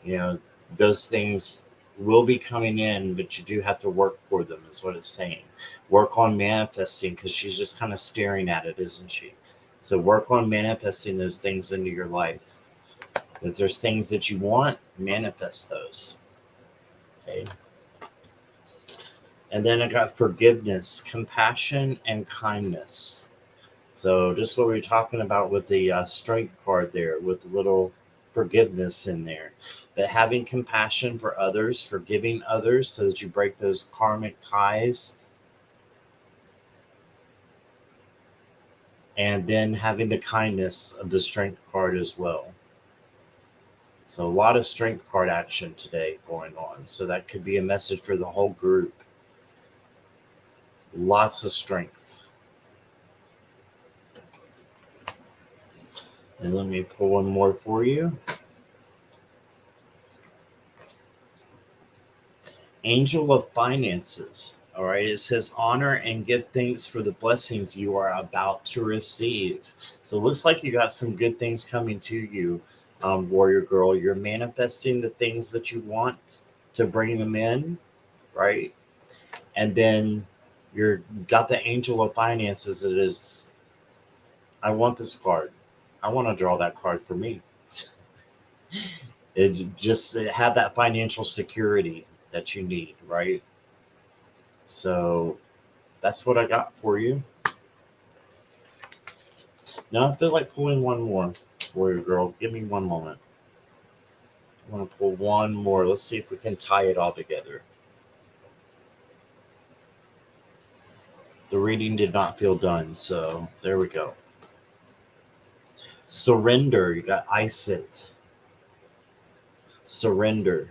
you know, those things will be coming in, but you do have to work for them, is what it's saying. Work on manifesting, because she's just kind of staring at it, isn't she? So work on manifesting those things into your life. If there's things that you want, manifest those. Okay. And then I got forgiveness, compassion, and kindness. So just what we were talking about with the strength card there, with the little forgiveness in there. But having compassion for others, forgiving others so that you break those karmic ties. And then having the kindness of the strength card as well. So a lot of strength card action today going on. So that could be a message for the whole group. Lots of strength. And let me pull one more for you. Angel of Finances. All right, it says honor and give thanks for the blessings you are about to receive. So it looks like you got some good things coming to you, warrior girl. You're manifesting the things that you want to bring them in, right? And then you're got the Angel of Finances. It is, I want this card. I want to draw that card for me. It's just have that financial security that you need, right? So that's what I got for you. Now I feel like pulling one more, warrior girl. Give me one moment. I want to pull one more. Let's see if we can tie it all together. The reading did not feel done, so there we go. Surrender. You got Isit. Surrender.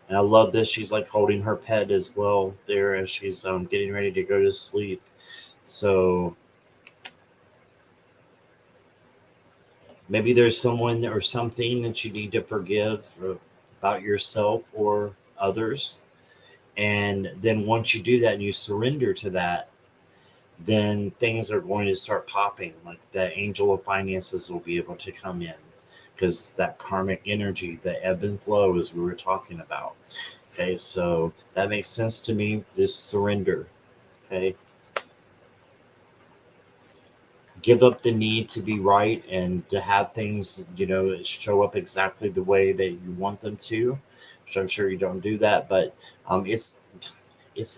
And I love this. She's like holding her pet as well there as she's getting ready to go to sleep. So maybe there's someone or something that you need to forgive about yourself or others. And then once you do that and you surrender to that, then things are going to start popping. Like the Angel of Finances will be able to come in, because that karmic energy, the ebb and flow, as we were talking about. Okay, so that makes sense to me. Just surrender. Okay. Give up the need to be right and to have things, show up exactly the way that you want them to, which I'm sure you don't do that, but it's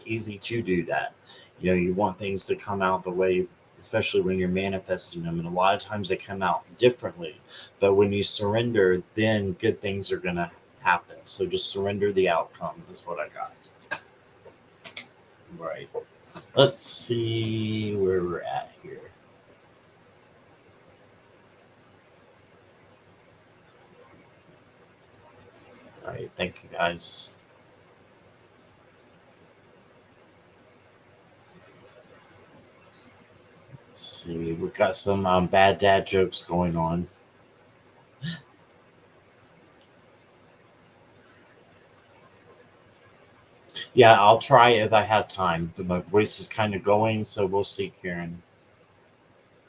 easy to do that. You want things to come out the way, especially when you're manifesting them, and a lot of times they come out differently. But when you surrender, then good things are going to happen. So just surrender the outcome is what I got. Right. Let's see where we're at here. All right, thank you guys. Let's see, we've got some bad dad jokes going on. Yeah, I'll try if I have time, but my voice is kind of going, so we'll see, Karen.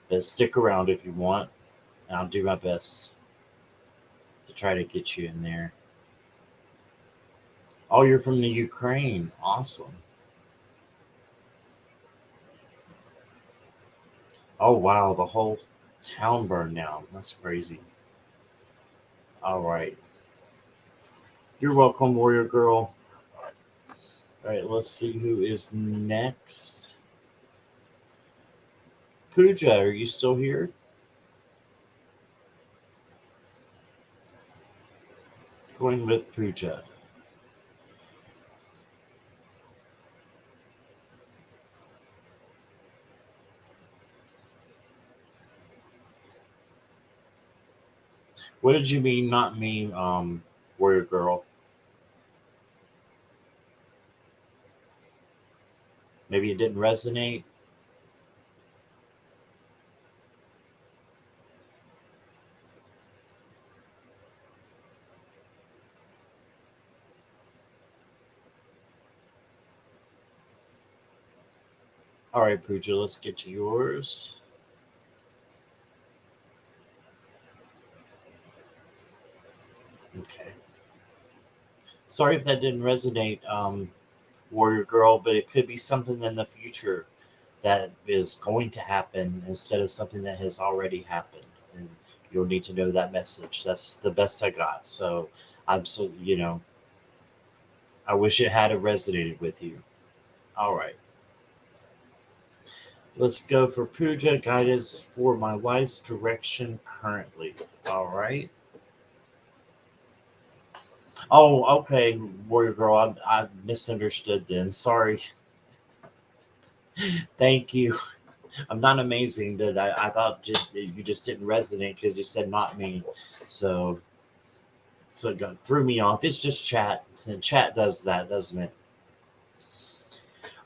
But stick around if you want, and I'll do my best to try to get you in there. Oh, you're from the Ukraine. Awesome. Oh, wow, the whole town burned down. That's crazy. All right. You're welcome, Warrior Girl. All right, let's see who is next. Pooja, are you still here? Going with Pooja. What did you mean, not me, warrior girl? Maybe it didn't resonate. All right, Pooja, let's get to yours. Okay. Sorry if that didn't resonate, warrior girl, but it could be something in the future that is going to happen instead of something that has already happened. And you'll need to know that message. That's the best I got. So I'm so, I wish it had resonated with you. All right. Let's go for Puja guidance for my life's direction currently. All right. Oh, okay, Warrior Girl. I misunderstood then. Sorry. Thank you. I'm not amazing, but I thought you just didn't resonate because you said not me. So it threw me off. It's just chat. And chat does that, doesn't it?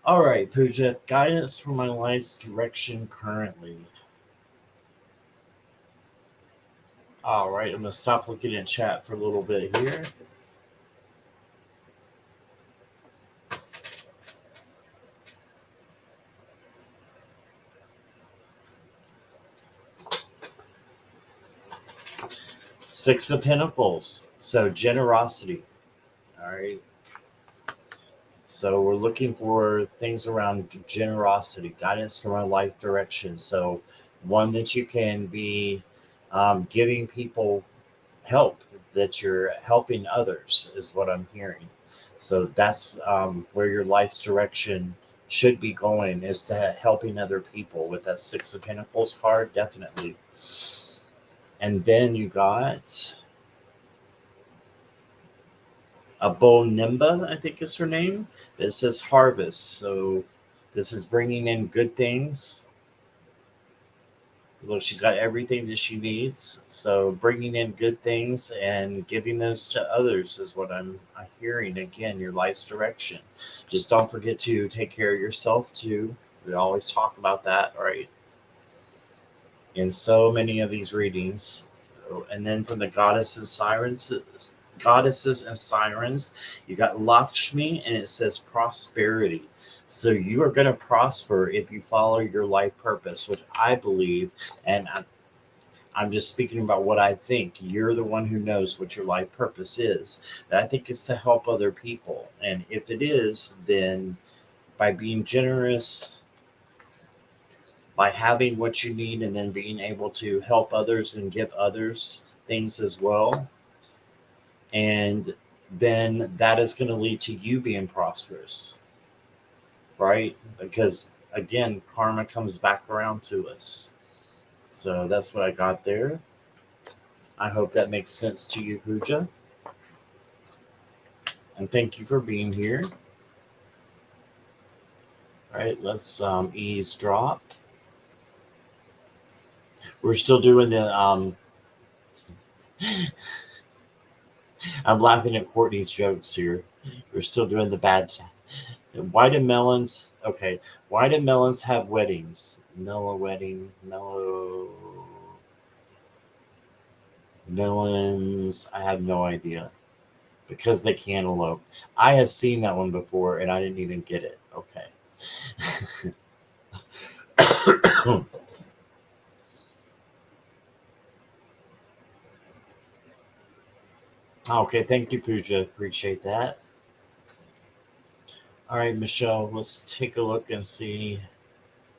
All right, Pooja. Guidance for my life's direction currently. All right, I'm gonna stop looking at chat for a little bit here. Six of Pentacles. So generosity. All right. So we're looking for things around generosity, guidance for my life direction. So one that you can be giving people help, that you're helping others is what I'm hearing. So that's where your life's direction should be going, is to helping other people with that Six of Pentacles card, definitely. And then you got a Nimba, I think is her name. It says harvest. So this is bringing in good things. Look, she's got everything that she needs. So bringing in good things and giving those to others is what I'm hearing. Again, your life's direction. Just don't forget to take care of yourself too. We always talk about that, right? In so many of these readings. So, and then from the goddesses and sirens, you got Lakshmi, and it says prosperity. So you are going to prosper if you follow your life purpose, which I believe, and I'm just speaking about what I think. You're the one who knows what your life purpose is. And I think it's to help other people. And if it is, then by being generous, by having what you need, and then being able to help others and give others things as well, and then that is going to lead to you being prosperous, right? Because again, karma comes back around to us. So that's what I got there. I hope that makes sense to you, Pooja. And thank you for being here. All right, let's eavesdrop. We're still doing the I'm laughing at Courtney's jokes here. We're still doing the bad. Why do melons? Okay, why do melons have weddings? Melons. I have no idea. Because they cantaloupe. I have seen that one before, and I didn't even get it. Okay. Okay, thank you, Pooja. Appreciate that. All right, Michelle, let's take a look and see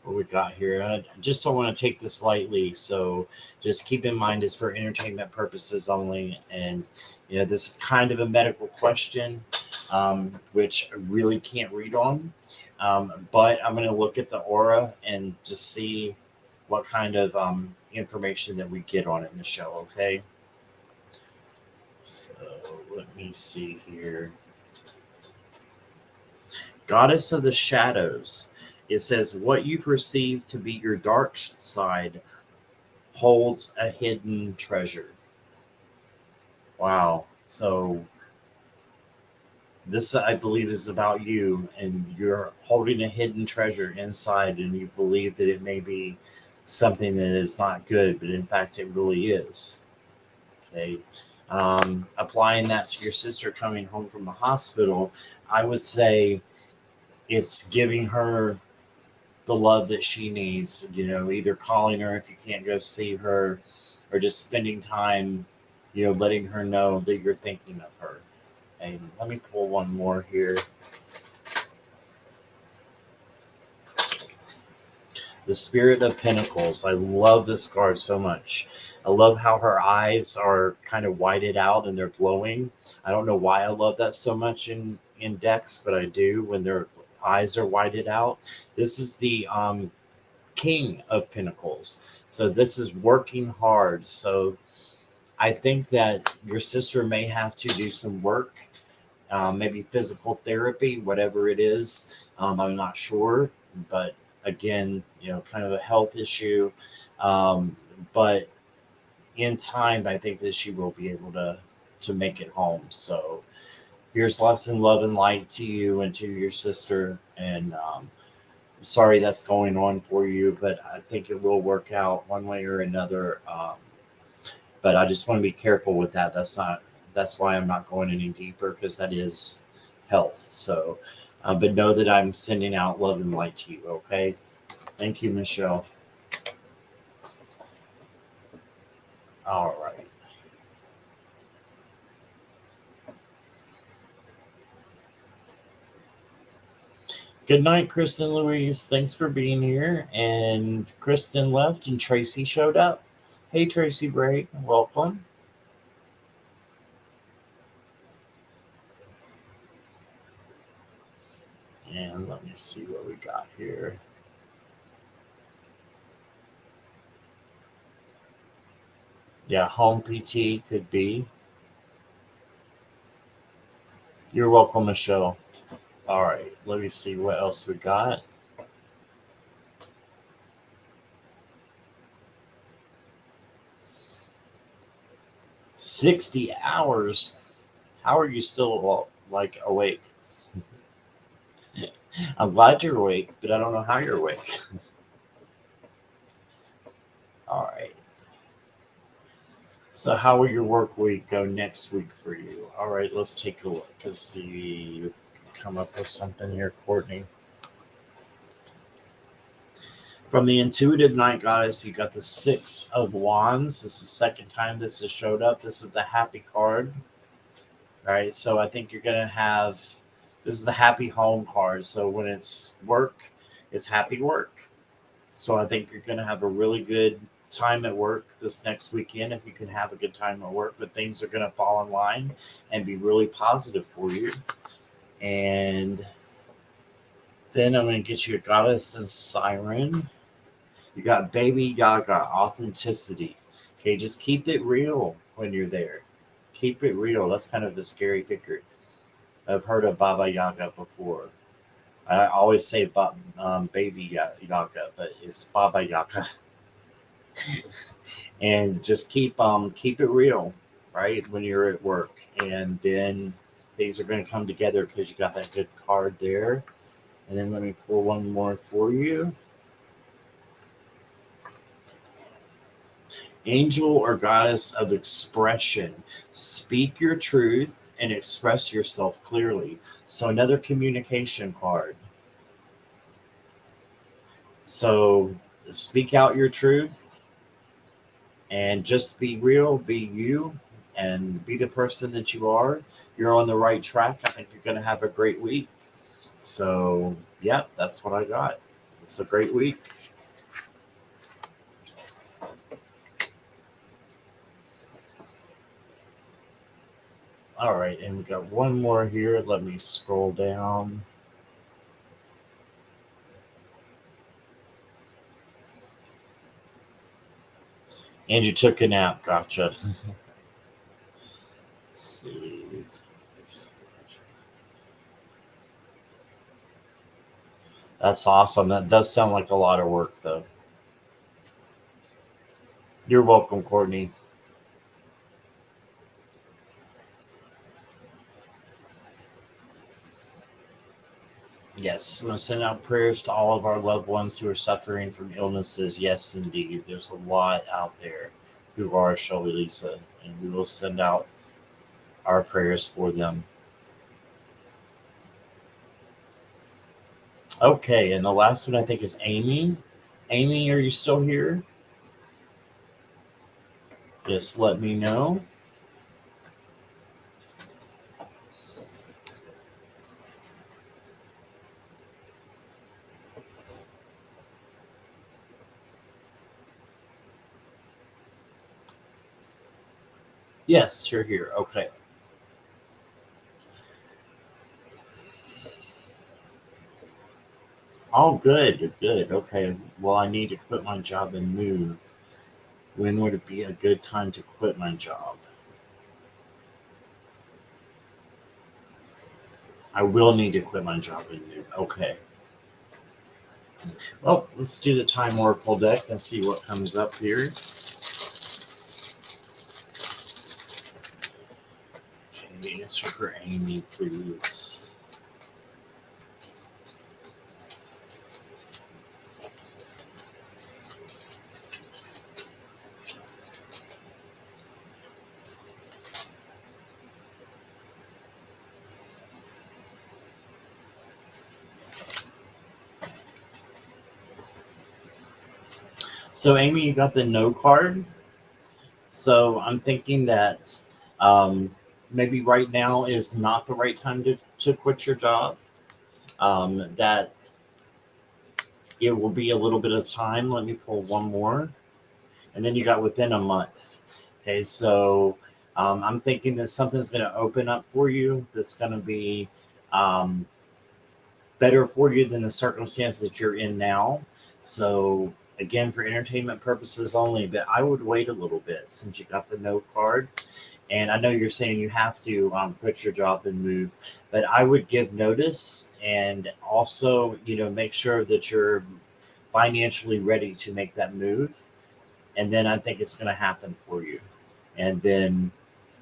what we got here. I just don't want to take this lightly, so just keep in mind it's for entertainment purposes only. And this is kind of a medical question, which I really can't read on. But I'm going to look at the aura and just see what kind of information that we get on it, Michelle. Okay. So let me see here. Goddess of the shadows. It says, what you perceive to be your dark side holds a hidden treasure. Wow. So this, I believe, is about you, and you're holding a hidden treasure inside, and you believe that it may be something that is not good, but in fact, it really is. Okay. Applying that to your sister coming home from the hospital, I would say it's giving her the love that she needs, either calling her if you can't go see her, or just spending time, letting her know that you're thinking of her. And let me pull one more here. The Spirit of Pentacles. I love this card so much. I love how her eyes are kind of whited out and they're glowing. I don't know why I love that so much in decks, but I do when their eyes are whited out. This is the King of Pentacles. So this is working hard. So I think that your sister may have to do some work, maybe physical therapy, whatever it is. I'm not sure, but again, kind of a health issue. Um, but in time, I think that she will be able to make it home. So here's lesson, love, and light to you and to your sister. And sorry that's going on for you, but I think it will work out one way or another. But I just want to be careful with that. That's why I'm not going any deeper, because that is health. So, but know that I'm sending out love and light to you. Okay. Thank you, Michelle. All right. Good night, Kristen Louise. Thanks for being here. And Kristen left and Tracy showed up. Hey, Tracy Bray, welcome. And let me see what we got here. Yeah, home PT could be. You're welcome, Michelle. All right, let me see what else we got. 60 hours. How are you still like awake? I'm glad you're awake, but I don't know how you're awake. All right. So, how will your work week go next week for you? All right, let's take a look and see. Come up with something here, Courtney. From the Intuitive Night Goddess, you got the Six of Wands. This is the second time this has showed up. This is the happy card. All right, so I think you're gonna have, this is the happy home card. So when it's work, it's happy work. So I think you're gonna have a really good time at work this next weekend if you can have a good time at work. But things are gonna fall in line and be really positive for you. And then I'm gonna get you a goddess and siren. You got Baby Yaga, authenticity. Okay, just keep it real when you're there. Keep it real. That's kind of a scary figure. I've heard of Baba Yaga before. I always say Baby Yaga, but it's Baba Yaga. And just keep it real, right? When you're at work, and then things are going to come together because you got that good card there. And then let me pull one more for you. Angel or goddess of expression. Speak your truth and express yourself clearly. So another communication card. So speak out your truth and just be real, be you, and be the person that you are. You're on the right track. I think you're going to have a great week. So, yeah, that's what I got. It's a great week. All right, and we got one more here. Let me scroll down. And you took a nap. Gotcha. Let's see. That's awesome. That does sound like a lot of work, though. You're welcome, Courtney. I'm going to send out prayers to all of our loved ones who are suffering from illnesses. Yes, indeed. There's a lot out there who are Shelby Lisa, and we will send out our prayers for them. Okay, and the last one I think is Amy. Amy, are you still here? Just let me know. Yes, you're here. Okay. Oh, good, good. Okay. Well, I need to quit my job and move. When would it be a good time to quit my job? I will need to quit my job and move. Okay. Well, let's do the Time Oracle deck and see what comes up here. Okay, answer for Amy, please. So, Amy, you got the no card. So, I'm thinking that maybe right now is not the right time to quit your job. That it will be a little bit of time. Let me pull one more. And then you got within a month. Okay, so I'm thinking that something's going to open up for you that's going to be um, better for you than the circumstance that you're in now. So, again, for entertainment purposes only, but I would wait a little bit since you got the no card. And I know you're saying you have to quit your job and move, but I would give notice and also, make sure that you're financially ready to make that move. And then I think it's going to happen for you. And then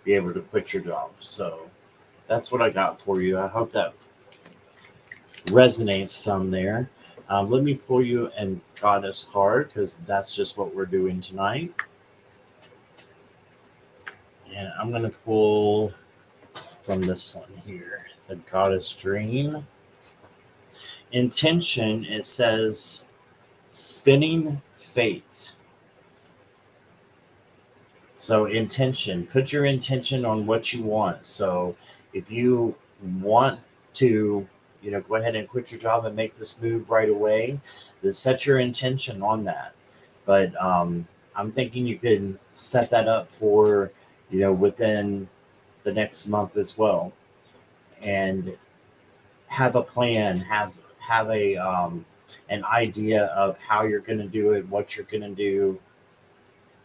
be able to quit your job. So that's what I got for you. I hope that resonates some there. Let me pull you a goddess card because that's just what we're doing tonight. And I'm going to pull from this one here, the goddess dream. Intention, it says spinning fate. So intention, put your intention on what you want. So if you want to, go ahead and quit your job and make this move right away, then set your intention on that. But I'm thinking you can set that up for, within the next month as well, and have a plan, have a an idea of how you're going to do it, what you're going to do.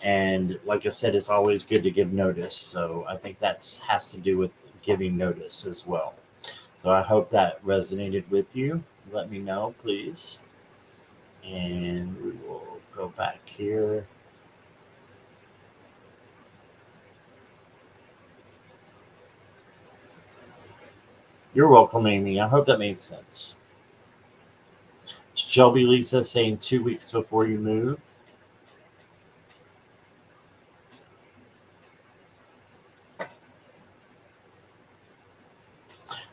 And like I said, it's always good to give notice. So I think that's has to do with giving notice as well. So I hope that resonated with you. Let me know, please. And we will go back here. You're welcome, Amy. I hope that made sense. Shelby Lisa saying 2 weeks before you move.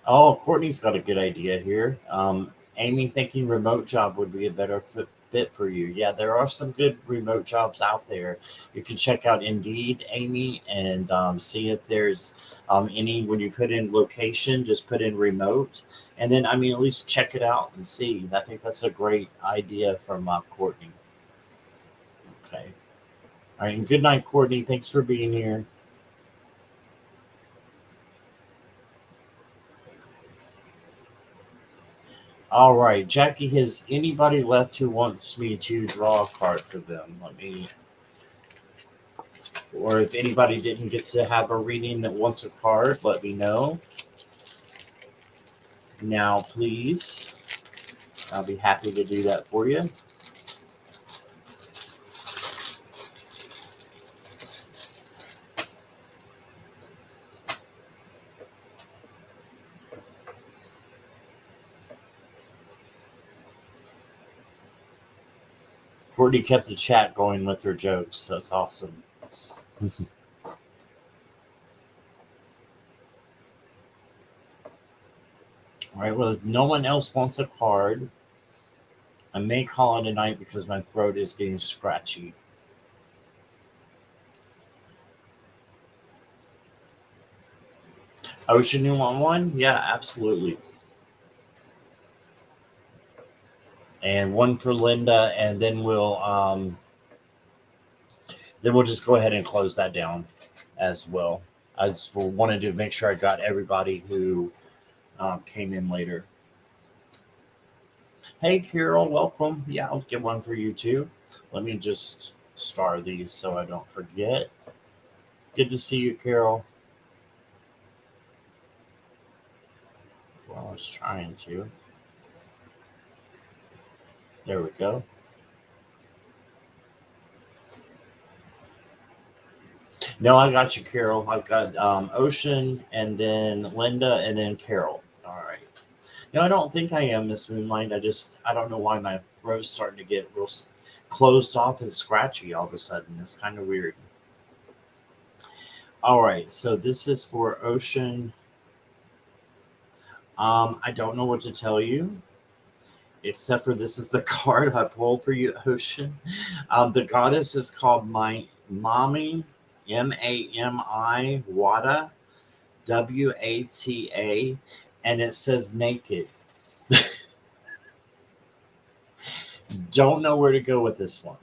Oh, Courtney's got a good idea here. Amy thinking remote job would be a better fit for you. Yeah, there are some good remote jobs out there. You can check out Indeed, Amy, and see if there's any. When you put in location, just put in remote. And then, at least check it out and see. I think that's a great idea from Courtney. Okay. All right. And good night, Courtney. Thanks for being here. All right, Jackie, has anybody left who wants me to draw a card for them? Or if anybody didn't get to have a reading that wants a card, let me know. Now, please, I'll be happy to do that for you. Courtney kept the chat going with her jokes. That's awesome. All right. Well, if no one else wants a card, I may call it a night because my throat is getting scratchy. Ocean, you want one? Yeah, absolutely. And one for Linda, and then we'll just go ahead and close that down as well. I just wanted to make sure I got everybody who came in later. Hey, Carol, welcome. Yeah, I'll get one for you too. Let me just star these so I don't forget. Good to see you, Carol. Well, I was trying to. There we go. No, I got you, Carol. I've got Ocean, and then Linda, and then Carol. All right. No, I don't think I am, Miss Moonlight. I don't know why my throat's starting to get real closed off and scratchy all of a sudden. It's kind of weird. All right, so this is for Ocean. I don't know what to tell you, except for this is the card I pulled for you, Ocean. The goddess is called my Mami, Mami, Wata, Wata, and it says naked. Don't know where to go with this one.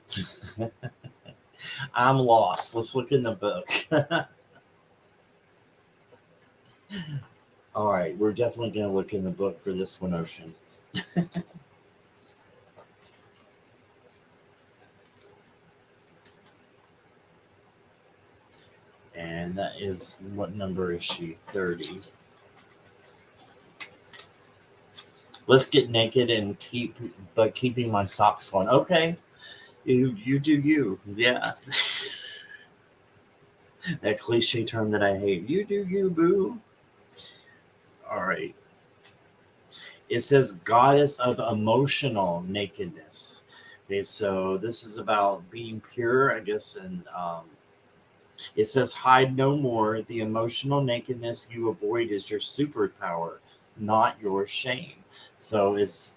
I'm lost. Let's look in the book. All right, we're definitely going to look in the book for this one, Ocean. And that is, what number is she? 30. Let's get naked and keeping my socks on. Okay, you do you. Yeah, that cliche term that I hate. You do you, boo. All right. It says goddess of emotional nakedness. Okay, so this is about being pure, I guess, and it says hide no more. The emotional nakedness you avoid is your superpower, not your shame. So it's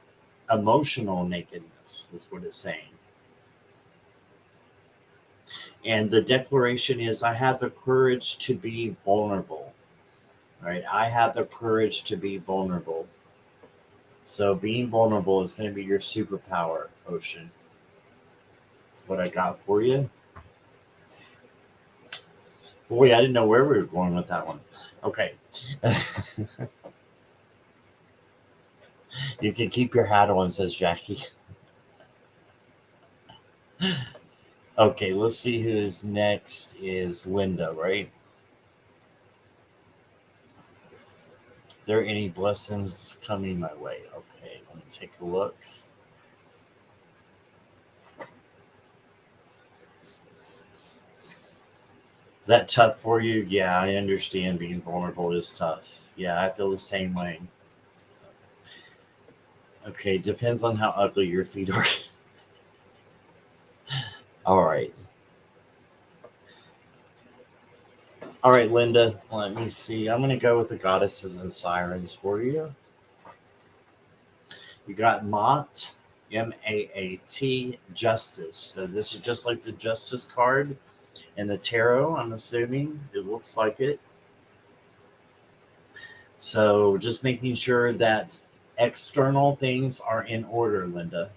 emotional nakedness, is what it's saying. And the declaration is I have the courage to be vulnerable. Right? I have the courage to be vulnerable. So being vulnerable is going to be your superpower, Ocean. That's what I got for you. Boy, I didn't know where we were going with that one. Okay. You can keep your hat on, says Jackie. Okay, let's see who is next. Is Linda, right? There any blessings coming my way? Okay, let me take a look. Is that tough for you? Yeah, I understand being vulnerable is tough. Yeah, I feel the same way. Okay, depends on how ugly your feet are. All right. All right, Linda, let me see. I'm going to go with the goddesses and sirens for you. You got Maat, Maat, Justice. So this is just like the Justice card in the tarot, I'm assuming. It looks like it. So just making sure that external things are in order, Linda.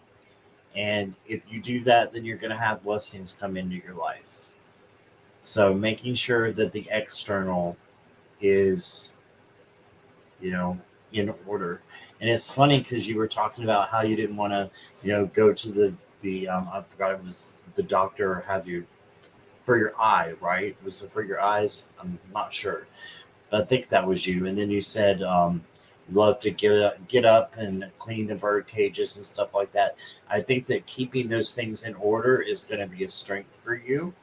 And if you do that, then you're going to have blessings come into your life. So making sure that the external is, in order. And it's funny because you were talking about how you didn't want to, go to the I forgot it was the doctor or have you for your eye, right? Was it for your eyes? I'm not sure, but I think that was you. And then you said love to get up and clean the bird cages and stuff like that. I think that keeping those things in order is going to be a strength for you,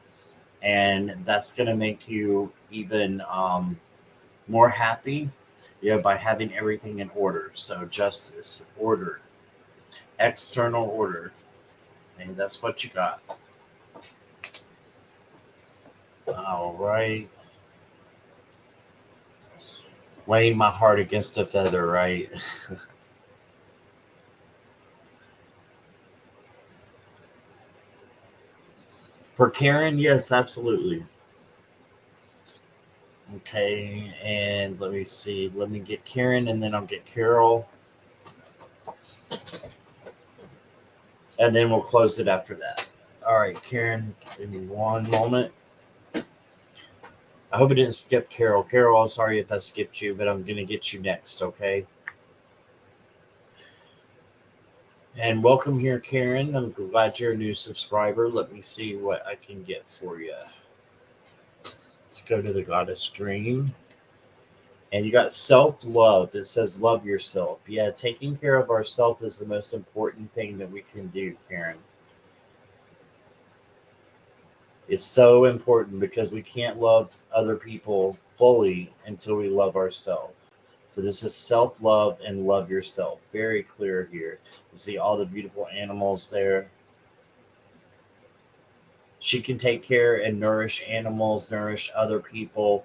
and that's going to make you even more happy, by having everything in order. So justice, order, external order. And that's what you got. All right. Weighing my heart against a feather, right? For Karen, yes, absolutely. Okay, and let me see. Let me get Karen, and then I'll get Carol, and then we'll close it after that. All right, Karen, give me one moment. I hope I didn't skip Carol. Carol, I'm sorry if I skipped you, but I'm going to get you next, okay? And welcome here, Karen. I'm glad you're a new subscriber. Let me see what I can get for you. Let's go to the Goddess Dream. And you got self love. It says love yourself. Yeah, taking care of ourselves is the most important thing that we can do, Karen. It's so important because we can't love other people fully until we love ourselves. So this is self love and love yourself. Very clear here. You see all the beautiful animals there. She can take care and nourish animals, nourish other people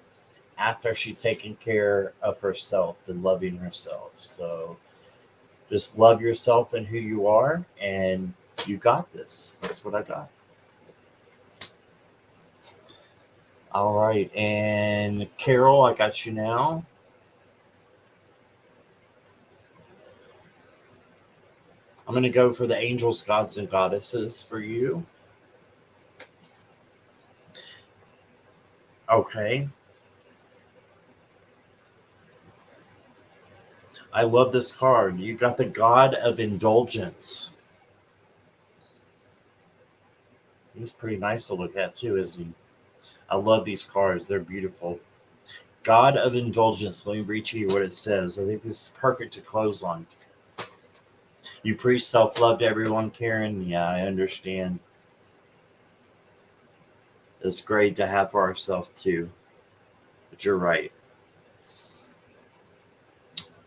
after she's taken care of herself and loving herself. So just love yourself and who you are, and you got this. That's what I got. All right. And Carol, I got you now. I'm going to go for the angels, gods, and goddesses for you. Okay. I love this card. You got the god of indulgence. He's pretty nice to look at, too, isn't he? I love these cards. They're beautiful. God of indulgence. Let me read to you what it says. I think this is perfect to close on. You preach self love to everyone, Karen. Yeah, I understand. It's great to have for ourselves, too. But you're right.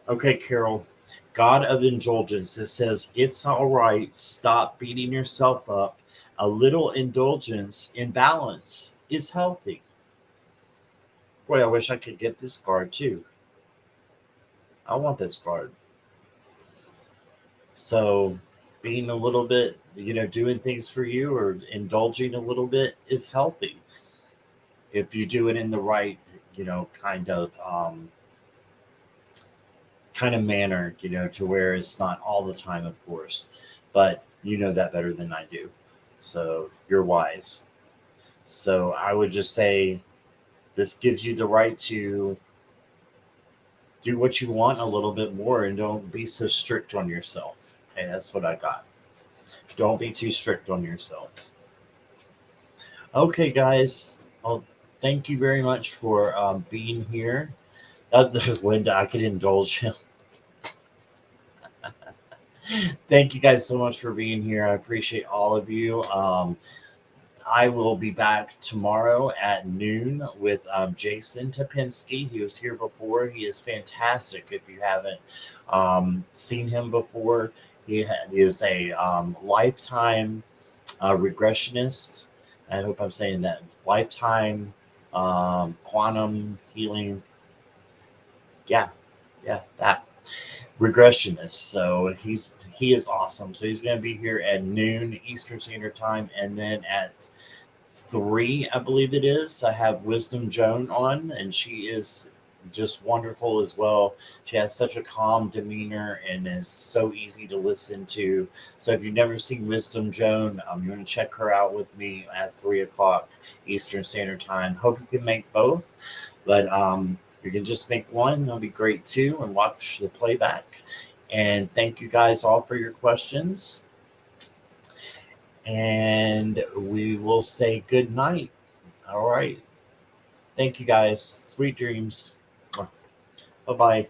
Okay, Carol. God of indulgence. It says, it's all right. Stop beating yourself up. A little indulgence in balance is healthy. Boy, I wish I could get this card too. I want this card. So, being a little bit, doing things for you or indulging a little bit is healthy if you do it in the right, kind of manner, to where it's not all the time, of course. But you know that better than I do. So you're wise. So I would just say this gives you the right to do what you want a little bit more and don't be so strict on yourself. Okay, that's what I got. Don't be too strict on yourself. Okay, guys. Well, thank you very much for being here. Linda, I could indulge him. Thank you guys so much for being here. I appreciate all of you. I will be back tomorrow at noon with Jason Topinski. He was here before. He is fantastic. If you haven't seen him before, is a lifetime regressionist. I hope I'm saying that. Lifetime quantum healing. Yeah, yeah, that regressionist. So he is awesome. So he's going to be here at noon Eastern Standard Time, and then at 3, I believe it is, I have Wisdom Joan on, and she is just wonderful as well. She has such a calm demeanor and is so easy to listen to. So if you've never seen Wisdom Joan, you're going to check her out with me at 3 o'clock Eastern Standard Time. Hope you can make both, but if you can just make one, that'll be great too, and watch the playback. And thank you guys all for your questions. And we will say good night. All right. Thank you guys. Sweet dreams. Bye bye.